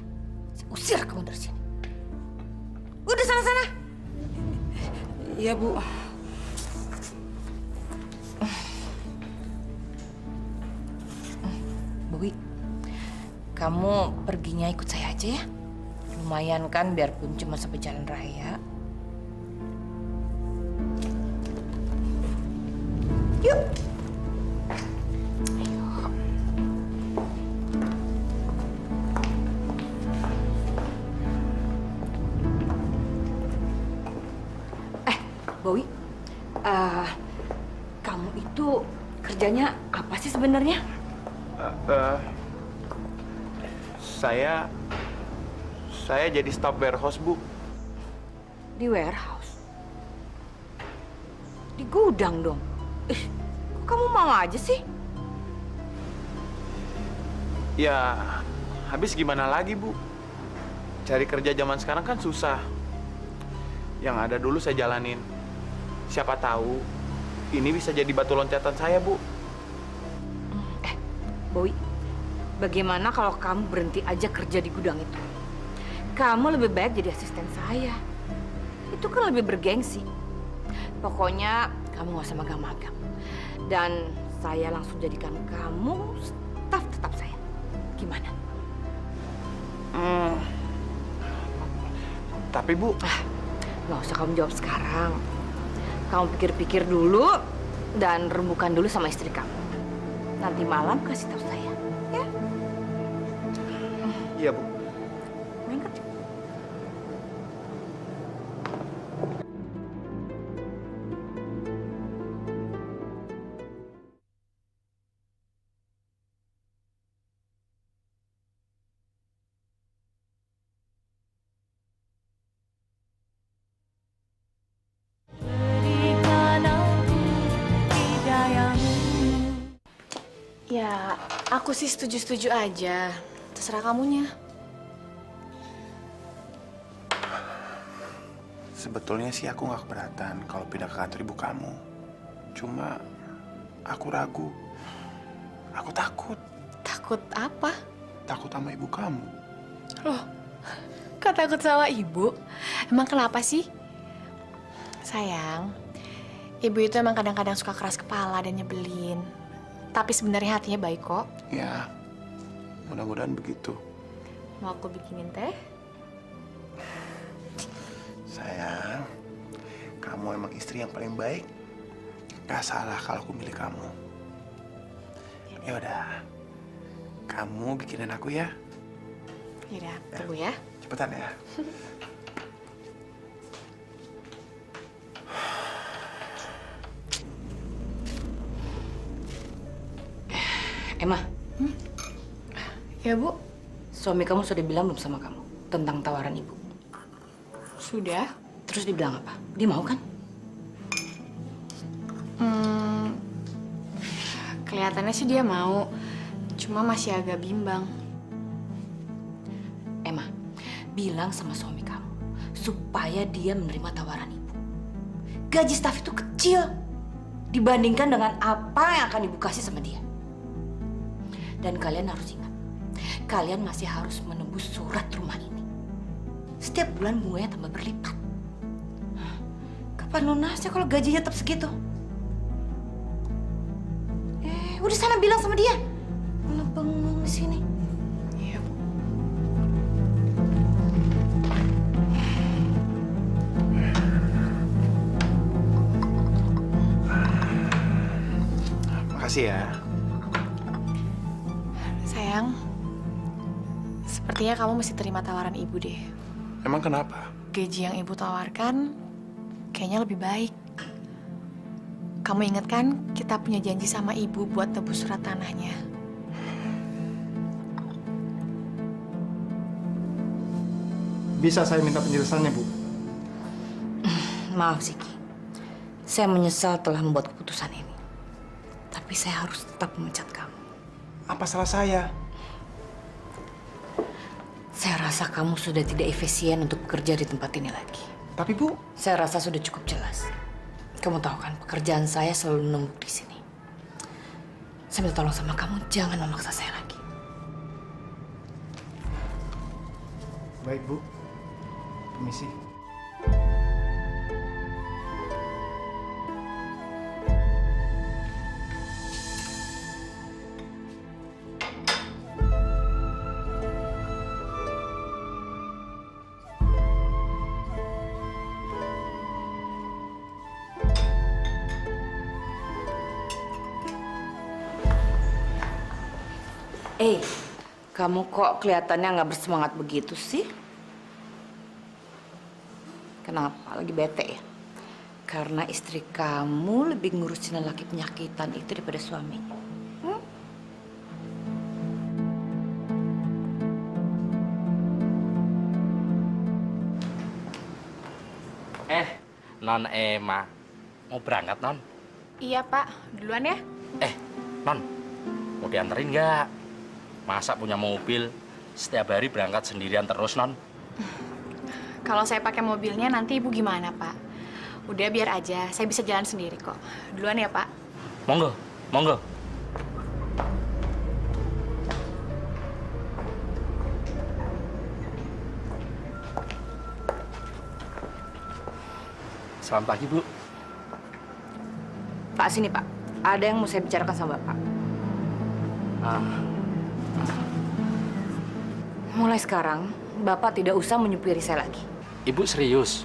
Saya usir kamu dari sini. Udah sana-sana. Iya Bu. Bowi, kamu perginya ikut saya aja ya. Lumayan kan biarpun cuma sampai jalan raya. Yuk. Ayo. Bowi, kamu itu kerjanya apa sih sebenarnya? Saya jadi staf warehouse, Bu. Di warehouse? Di gudang dong? Kok kamu mau aja sih? Ya, habis gimana lagi, Bu? Cari kerja zaman sekarang kan susah. Yang ada dulu saya jalanin. Siapa tahu ini bisa jadi batu loncatan saya, Bu. Bowi, bagaimana kalau kamu berhenti aja kerja di gudang itu? Kamu lebih baik jadi asisten saya. Itu kan lebih bergengsi. Pokoknya kamu gak usah magang-magang. Dan saya langsung jadikan kamu staf tetap saya. Gimana? Tapi Bu... Gak usah kamu jawab sekarang. Kamu pikir-pikir dulu dan rembukan dulu sama istri kamu. Nanti malam kasih tahu saya, ya? Iya, Bu. Main kerja. Ya, aku sih setuju-setuju aja. Terserah kamunya. Sebetulnya sih aku nggak keberatan kalau pindah ke kantor ibu kamu. Cuma aku ragu. Aku takut. Takut apa? Takut sama ibu kamu. Loh, kok takut sama ibu? Emang kenapa sih? Sayang, ibu itu emang kadang-kadang suka keras kepala dan nyebelin. Tapi sebenarnya hatinya baik kok. Ya, mudah-mudahan begitu. Mau aku bikinin teh? Sayang, kamu emang istri yang paling baik. Gak salah kalau aku milih kamu. Ya udah, kamu bikinin aku ya. Yaudah, tunggu ya. Cepetan ya. Emma. Ya, Bu. Suami kamu sudah bilang belum sama kamu tentang tawaran ibu? Sudah. Terus dia bilang apa? Dia mau kan? Kelihatannya sih dia mau. Cuma masih agak bimbang. Emma, bilang sama suami kamu supaya dia menerima tawaran ibu. Gaji staf itu kecil dibandingkan dengan apa yang akan ibu kasih sama dia. Dan kalian harus ingat, kalian masih harus menembus surat rumah ini. Setiap bulan bunganya tambah berlipat. Kapan lunasnya kalau gajinya tetap segitu? Udah sana bilang sama dia. Malah bengong di sini. Iya, Bu. Makasih ya. Sayang, sepertinya kamu mesti terima tawaran ibu deh. Emang kenapa? Gaji yang ibu tawarkan kayaknya lebih baik. Kamu ingat kan kita punya janji sama ibu buat tebus surat tanahnya? Bisa saya minta penjelasannya, Bu? Maaf, Ziki. Saya menyesal telah membuat keputusan ini. Tapi saya harus tetap memecat kamu. Apa salah saya? Saya rasa kamu sudah tidak efisien untuk bekerja di tempat ini lagi. Tapi, Bu... Saya rasa sudah cukup jelas. Kamu tahu kan, pekerjaan saya selalu menumpuk di sini. Saya minta tolong sama kamu, jangan memaksa saya lagi. Baik, Bu. Permisi. Kamu kok kelihatannya nggak bersemangat begitu sih? Kenapa? Lagi bete ya? Karena istri kamu lebih ngurusin lelaki penyakitan itu daripada suaminya. Non Emma, mau berangkat, Non? Iya, Pak. Duluan ya. Non, mau dianterin nggak? Masa punya mobil, setiap hari berangkat sendirian terus, Non? Kalau saya pakai mobilnya nanti ibu gimana, Pak? Udah biar aja, saya bisa jalan sendiri kok. Duluan ya, Pak. Monggo, monggo. Selamat pagi, Bu. Pak, sini Pak. Ada yang mau saya bicarakan sama Bapak. Mulai sekarang, Bapak tidak usah menyupiri saya lagi. Ibu serius?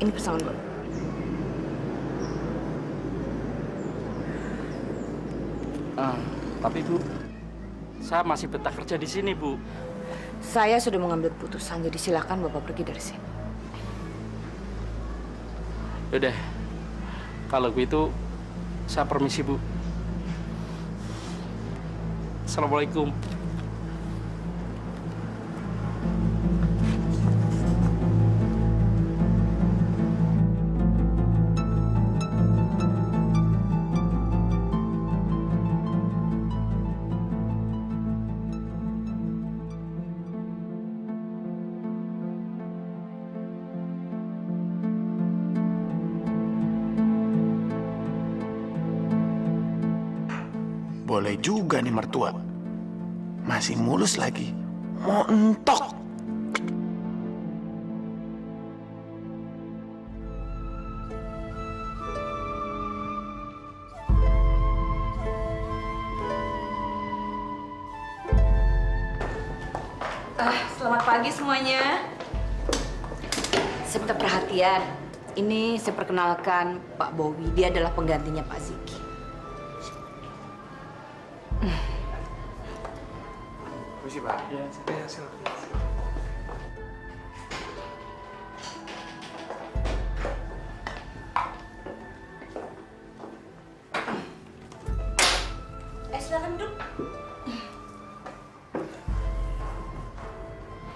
Ini pesangon Bapak. Tapi Bu, saya masih betah kerja di sini, Bu. Saya sudah mengambil keputusan, jadi silakan Bapak pergi dari sini. Yaudah, kalau begitu saya permisi, Bu. Assalamualaikum. Boleh juga nih mertua. Masih mulus lagi. Montok. Selamat pagi semuanya. Saya minta perhatian. Ini saya perkenalkan Pak Bowie. Dia adalah penggantinya Pak Ziki. Permisi, Pak. Ya, silakan. Silakan duduk.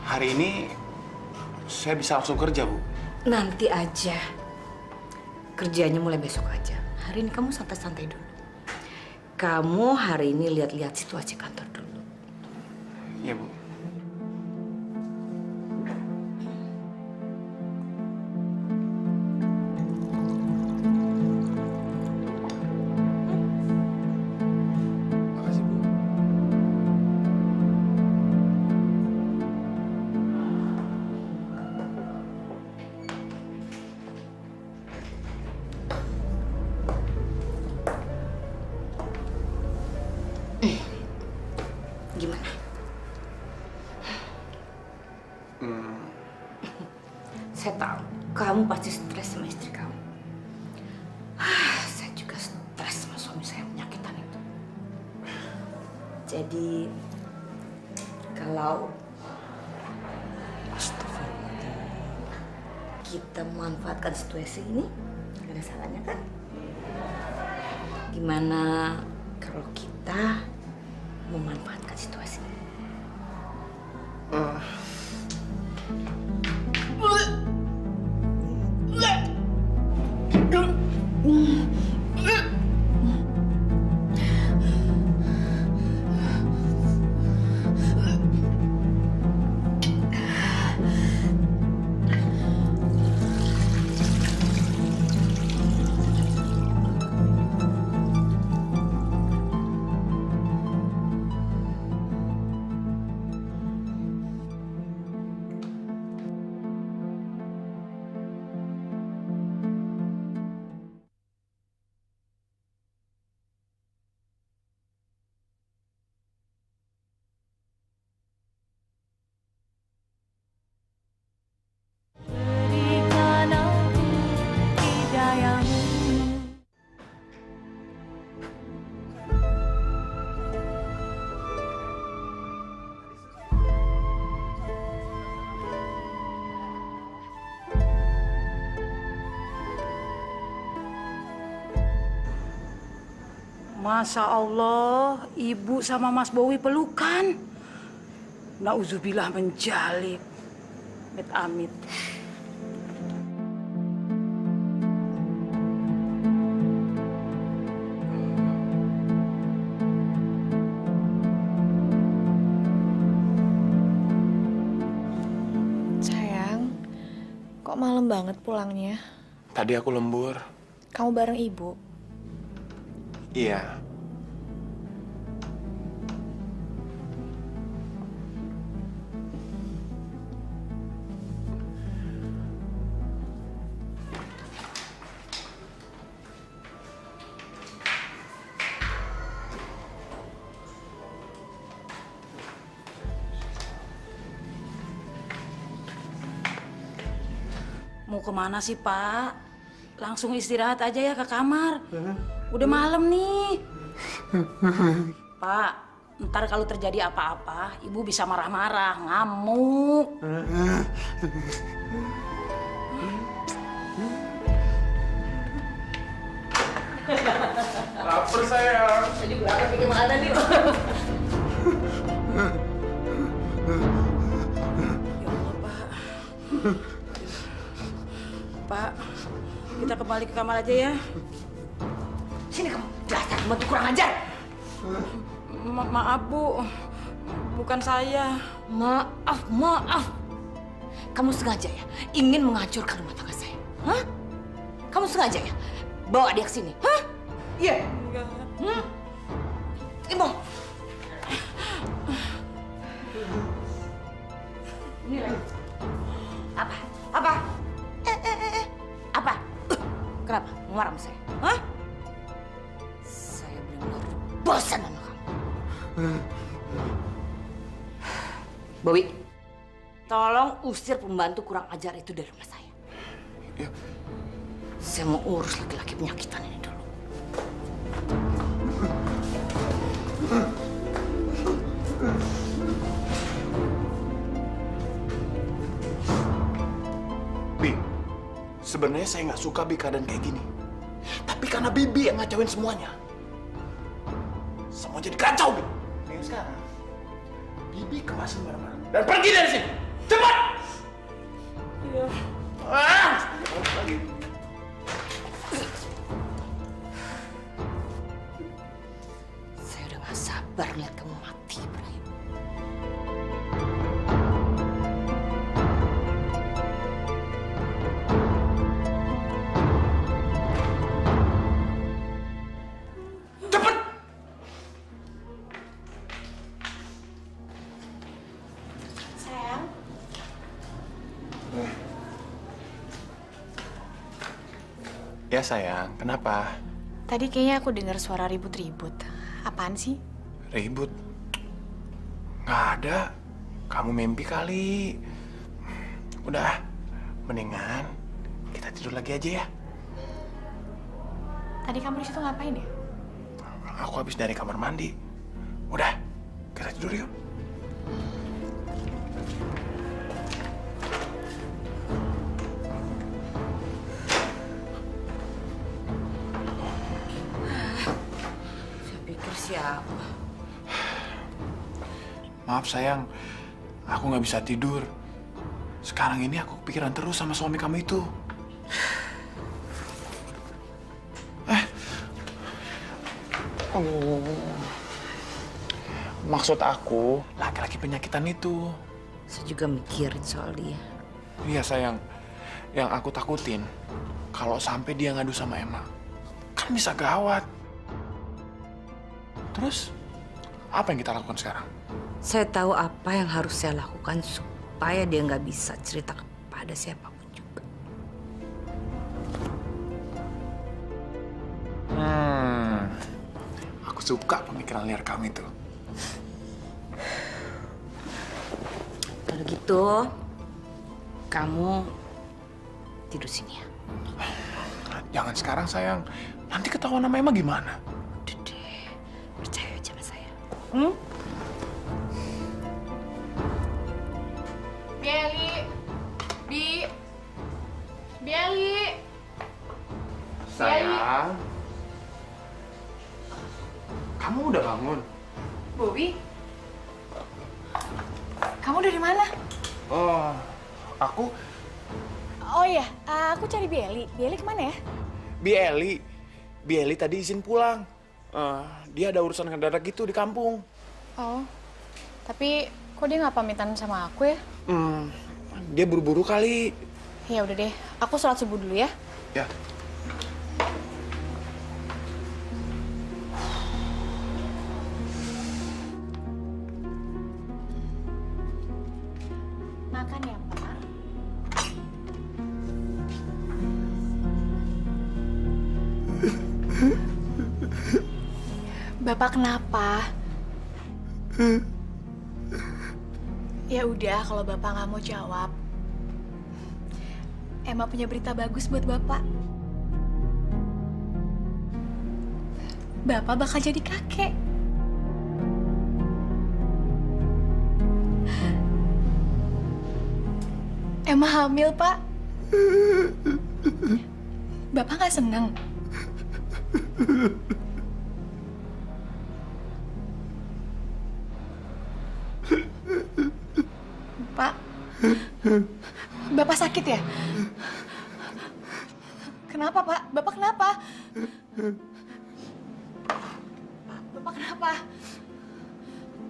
Hari ini saya bisa langsung kerja, Bu. Nanti aja. Kerjanya mulai besok aja. Hari ini kamu santai-santai dulu. Kamu hari ini lihat-lihat situasi kantor dulu. Iya, Bu. Makasih, Bu. Gimana? Saya tahu kamu pasti stres sama istri kamu. Saya juga stres sama suami saya penyakitan Jadi kalau kita memanfaatkan situasi ini, gak ada salahnya kan? Gimana kalau kita memanfaatkan situasi ini? Masya Allah, Ibu sama Mas Bowi pelukan. Nauzubillah menjalib. Amit-amit. Sayang, kok malam banget pulangnya? Tadi aku lembur. Kamu bareng ibu? Iya. Mau kemana sih, Pak? Langsung istirahat aja ya ke kamar. Udah malam nih. Pak, ntar kalau terjadi apa-apa, Ibu bisa marah-marah, ngamuk. Lapar sayang. Saya juga lapar, bikin makanan nih. Pak, kita kembali ke kamar aja ya. Sini kamu, dasar pembantu kurang ajar. Maaf, Bu. Bukan saya. Maaf. Kamu sengaja ya ingin menghancurkan rumah tangga saya? Hah? Kamu sengaja ya bawa dia ke sini? Hah? Iya. Ibu. Ini lagi. Apa? Apa? Apa? Kenapa? Mau marah sama saya? Hah? Saya benar-benar bosan sama kamu. Bowi, tolong usir pembantu kurang ajar itu dari rumah saya. Ya. Saya mau urus laki-laki penyakitan ini dulu. Bi, sebenarnya saya nggak suka Bi keadaan kayak gini. Tapi karena Bibi yang ngacauin semuanya. Semua jadi kacau, Bi. Yang sekarang, Bibi kemasin barang-barang dan pergi dari sini. Cepat! Iya. Lagi. Saya udah gak sabar lihat kamu mati, Ibrahim. Cepat! Sayang, Ya sayang, kenapa? tadi kayaknya aku dengar suara ribut-ribut. Apaan sih? Ribut? Nggak ada. Kamu mimpi kali. Udah, mendingan kita tidur lagi aja ya. Tadi kamu di situ ngapain ya? Aku habis dari kamar mandi. Udah, kita tidur yuk. Saya pikir siapa? Maaf sayang, aku nggak bisa tidur. Sekarang ini aku kepikiran terus sama suami kamu itu. Maksud aku, laki-laki penyakitan itu. Saya juga mikirin soal dia. Iya sayang, yang aku takutin kalau sampai dia ngadu sama Emma, kan bisa gawat. Terus, apa yang kita lakukan sekarang? Saya tahu apa yang harus saya lakukan supaya dia nggak bisa cerita kepada siapapun juga. Aku suka pemikiran liar kamu itu. Kalau gitu, kamu tidur sini ya. Jangan sekarang sayang, nanti ketahuan sama Emma gimana? Udah deh, percaya aja sama saya. Bieli, Bieli. Sayang, kamu udah bangun? Bobby, kamu dari mana? Oh, aku Oh iya, aku cari Bieli. Bieli kemana ya? Bieli tadi izin pulang. Dia ada urusan mendadak gitu di kampung. Oh, tapi kok dia nggak pamitan sama aku ya? Dia buru-buru kali. Ya udah deh, aku sholat subuh dulu ya. Ya. Makan ya, Pak. Bapak kenapa? Ya udah, kalau Bapak nggak mau jawab, Emma punya berita bagus buat Bapak. Bapak bakal jadi kakek. Emma hamil, Pak. Bapak nggak seneng? Pak, Bapak sakit ya? Kenapa, Pak? Bapak kenapa? Bapak kenapa?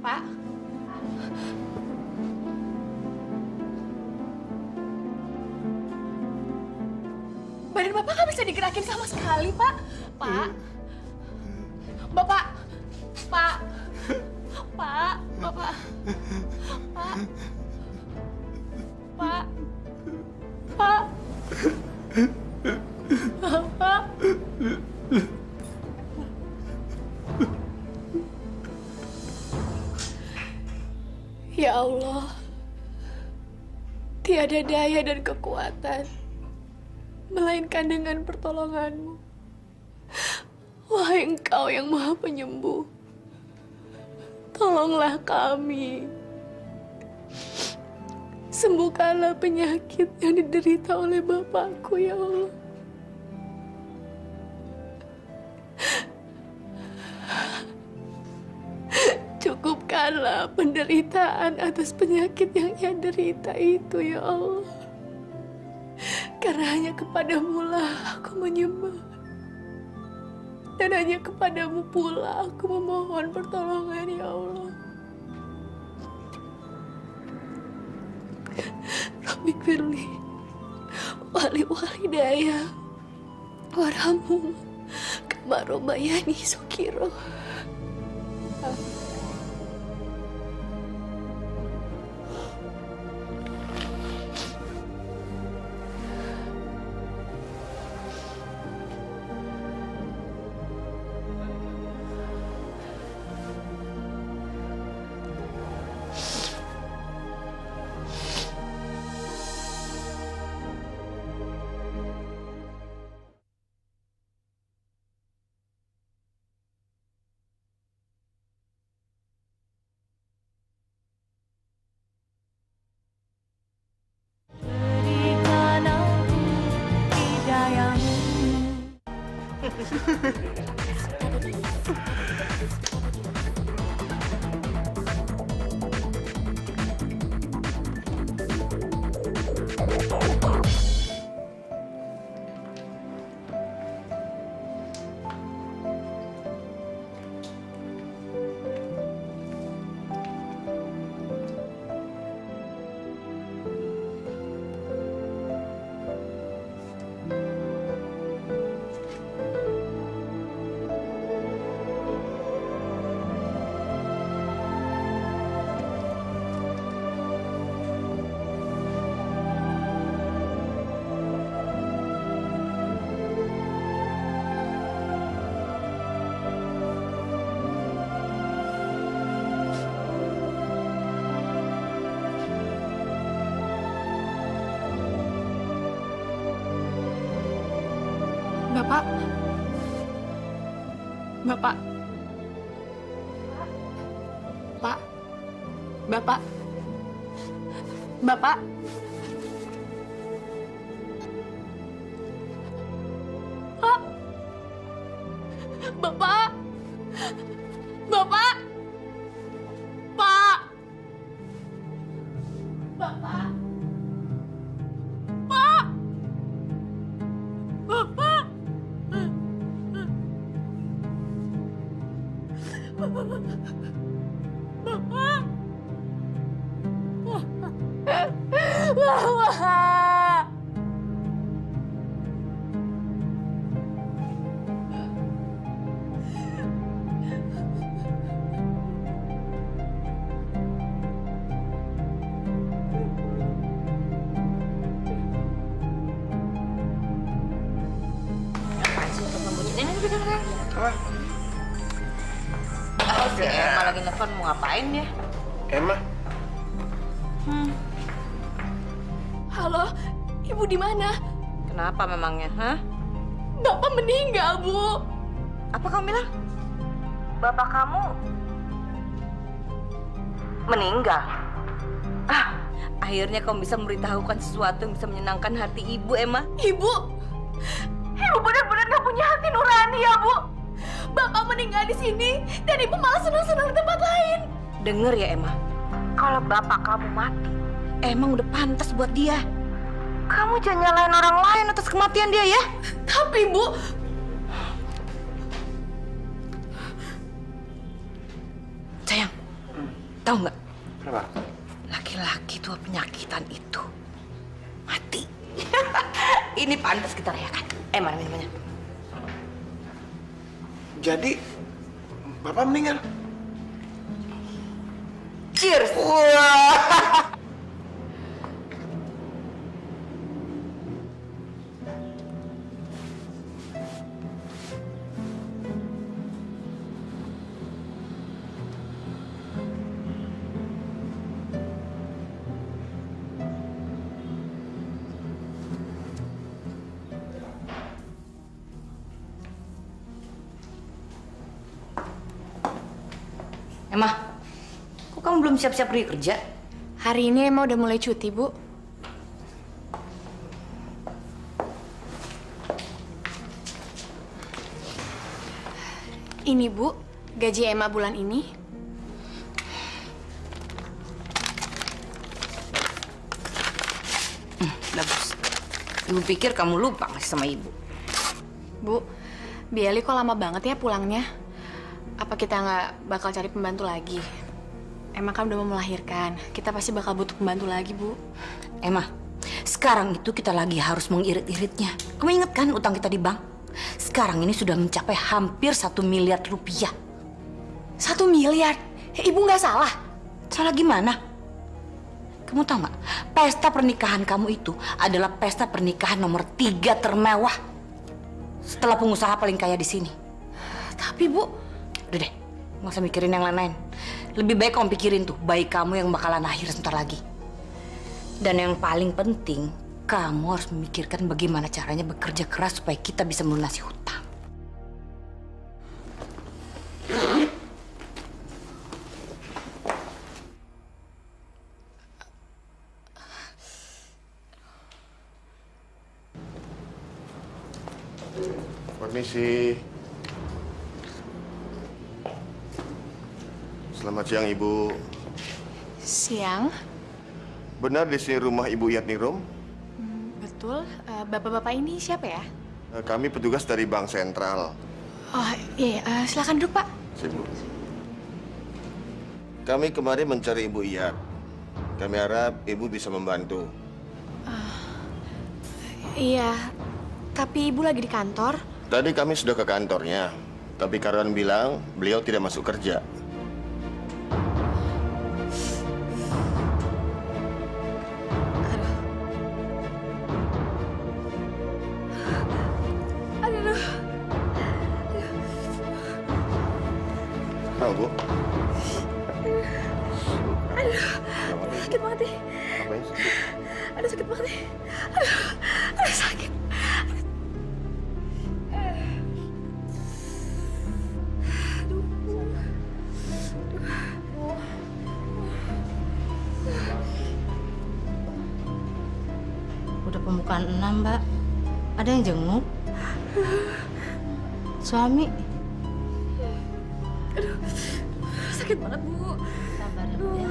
Pak? Badan Bapak nggak bisa digerakin sama sekali, Pak. Pak? Bapak? Pak? Pak? Bapak? Pak? Pak? Pak? Pak? Ya Allah, tiada daya dan kekuatan melainkan dengan pertolongan-Mu. Wahai Engkau yang Maha Penyembuh, tolonglah kami. Sembuhkanlah penyakit yang diderita oleh Bapakku, ya Allah. Cukupkanlah penderitaan atas penyakit yang ia derita itu, ya Allah. Karena hanya kepadamu lah aku menyembah. Dan hanya kepadamu pula aku memohon pertolongan, ya Allah. Rabbi firli, wali daya, warhamu, kama robayani sukiro. Bapak. Bapak. Pak. Bapak. Bapak. Pak. Bapak. Bapak. Pak. Bapak. Pak. Bapak. Bapak. Bapak. Si Emma lagi nelfon, mau ngapain dia? Emma? Halo, Ibu di mana? Kenapa memangnya, hah? Bapak meninggal, Bu. Apa kamu bilang? Bapak kamu meninggal? Ah, akhirnya kamu bisa memberitahukan sesuatu yang bisa menyenangkan hati Ibu, Emma. Ibu benar-benar nggak punya hati nurani ya, Bu. Bapak meninggal di sini dan Ibu malah senang-senang di tempat lain. Dengar ya, Emma. Kalau bapak kamu mati, emang udah pantas buat dia. Kamu jangan nyalain orang lain atas kematian dia ya. Tapi, Bu, sayang, tahu nggak? Kenapa? Laki-laki tua penyakitan itu mati. Ini pantas kita rayakan. Mana minumannya? Jadi, Bapak meninggal? Cheers! Wah! Emma, kok kamu belum siap-siap pergi kerja? hari ini Emma udah mulai cuti, Bu. Ini, Bu, gaji Emma bulan ini. Bagus. Ibu pikir kamu lupa ngasih sama Ibu. Bu, Biali kok lama banget ya pulangnya? Apa kita nggak bakal cari pembantu lagi? Emang kan udah mau melahirkan, kita pasti bakal butuh pembantu lagi, Bu. Emma, sekarang itu kita lagi harus mengirit-iritnya. Kamu inget kan utang kita di bank? Sekarang ini sudah mencapai hampir 1 miliar rupiah. 1 miliar? Ibu nggak salah? Salah gimana? Kamu tahu nggak? Pesta pernikahan kamu itu adalah pesta pernikahan nomor 3 termewah setelah pengusaha paling kaya di sini. Tapi, Bu, udah deh, nggak usah mikirin yang lain-lain. Lebih baik kamu pikirin tuh bayi kamu yang bakalan lahir sebentar lagi. Dan yang paling penting, kamu harus memikirkan bagaimana caranya bekerja keras supaya kita bisa melunasi hutang. Permisi. Selamat siang, Ibu. Siang. Benar di sini rumah Ibu Yatnirum? Betul. Bapak-bapak ini siapa ya? Kami petugas dari Bank Sentral. Oh, iya. Silakan duduk, Pak. Ibu. Kami kemarin mencari Ibu Iyat. Kami harap Ibu bisa membantu. Iya. Tapi Ibu lagi di kantor. Tadi kami sudah ke kantornya, tapi karyawan bilang beliau tidak masuk kerja. Aduh. Tahu, Bu? Aduh. Sakit banget nih. Apa yang sakit? Aduh, sakit banget nih. Aduh, sakit. Udah pembukaan 6, Mbak. Ada yang jenguk? Suami? Aduh, sakit banget, Bu. Sabar ya, Bu, ya.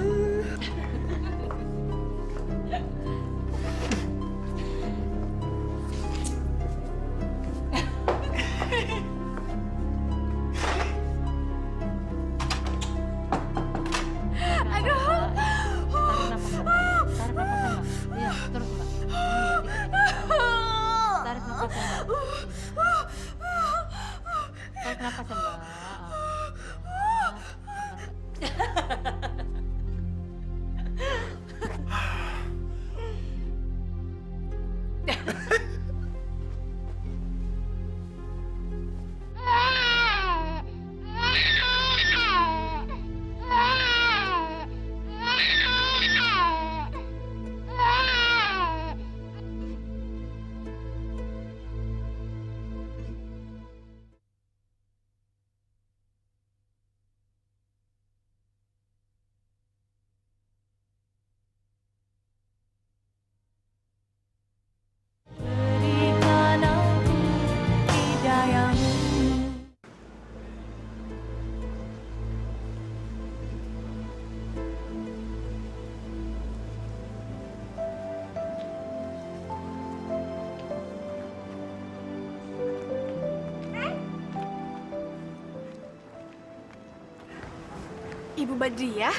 Ibu Badriah?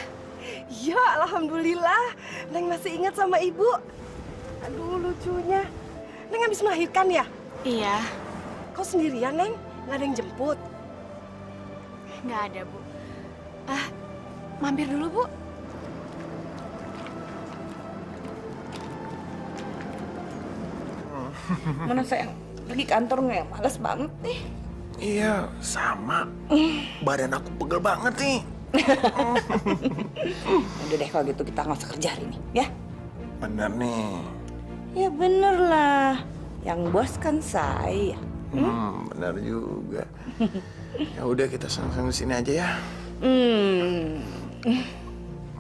Ya, alhamdulillah. Neng masih ingat sama ibu. Aduh, lucunya. Neng habis melahirkan ya? Iya. Kau sendirian, Neng? Nggak ada yang jemput? Nggak ada, Bu. Mampir dulu, Bu. Mana sayang? Pergi kantor nggak ya? Males banget nih. Iya, sama. Badan aku pegel banget nih. Udah deh kalau gitu kita nggak usah kerja hari ini, ya? Bener nih. Ya bener lah. Yang bos kan saya. Bener juga. Ya udah kita sang-sang di sini aja ya.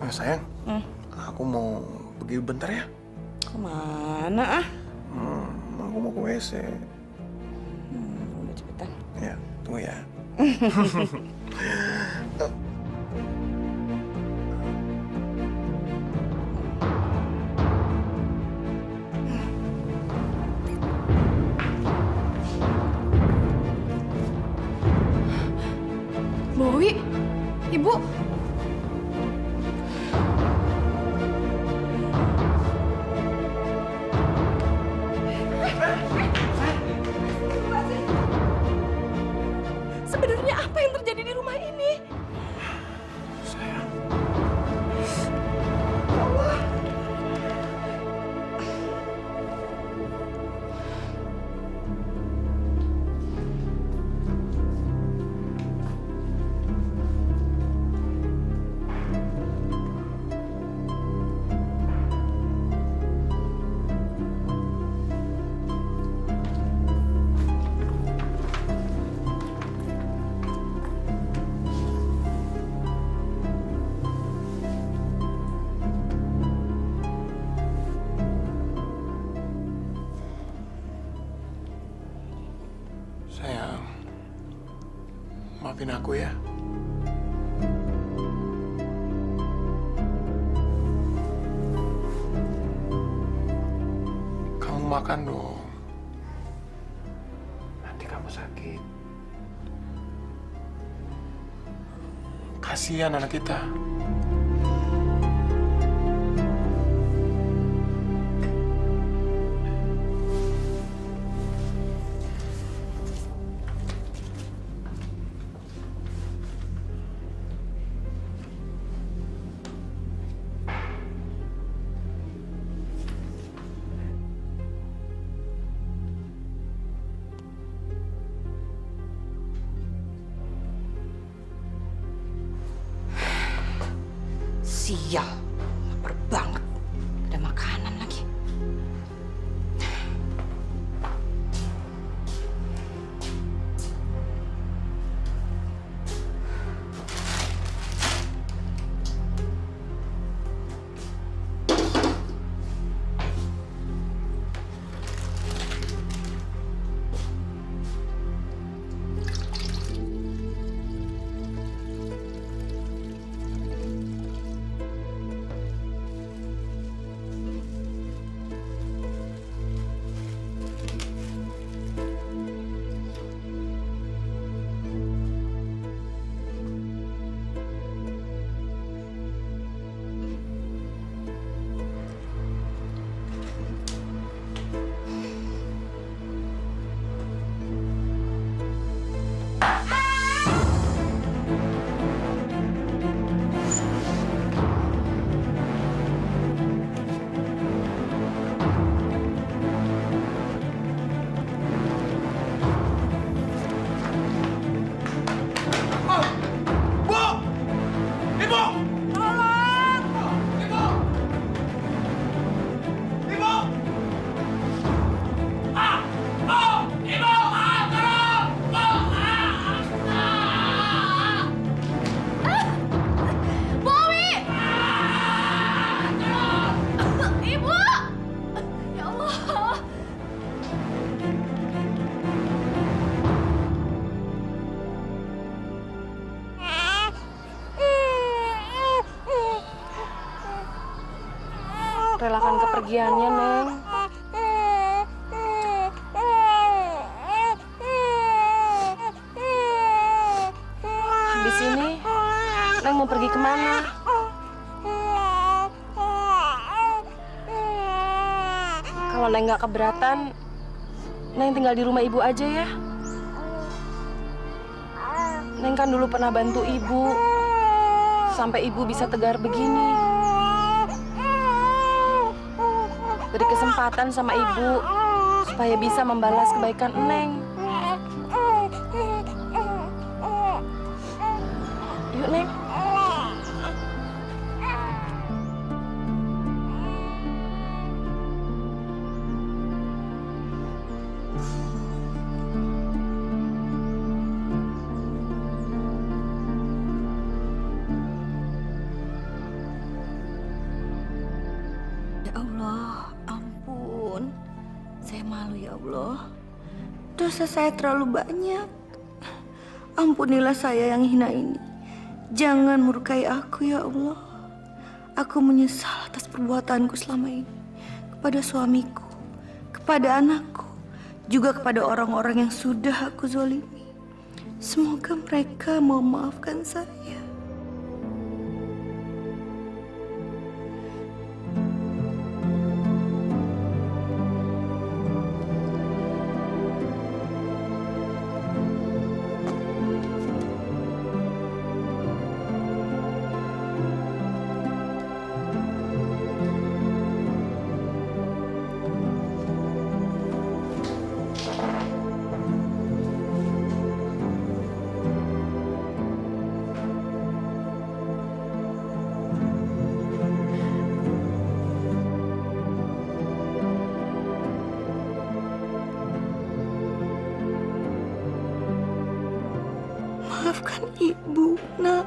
Sayang, aku mau pergi bentar ya. Kemana ah? Aku mau ke WC. Udah cepetan. Ya, tunggu ya. Bowi, Ibu. Sebenarnya apa yang terjadi di rumah maafin aku ya. Kamu makan dong. Nanti kamu sakit. Kasihan anak kita. Sial, lapar banget. Ada makanan lagi. Relakan kepergiannya, Neng. Habis ini, Neng mau pergi kemana? Kalau Neng nggak keberatan, Neng tinggal di rumah ibu aja ya. Neng kan dulu pernah bantu ibu, sampai ibu bisa tegar begini. Beri kesempatan sama ibu supaya bisa membalas kebaikan Neng. Yuk, Neng. Ya Allah, ampun. Saya malu ya Allah. Dosa saya terlalu banyak. Ampunilah saya yang hina ini. Jangan murkai aku ya Allah. Aku menyesal atas perbuatanku selama ini. Kepada suamiku, kepada anakku, juga kepada orang-orang yang sudah aku zolimi. Semoga mereka mau memaafkan saya. Maafkan ibu, nak.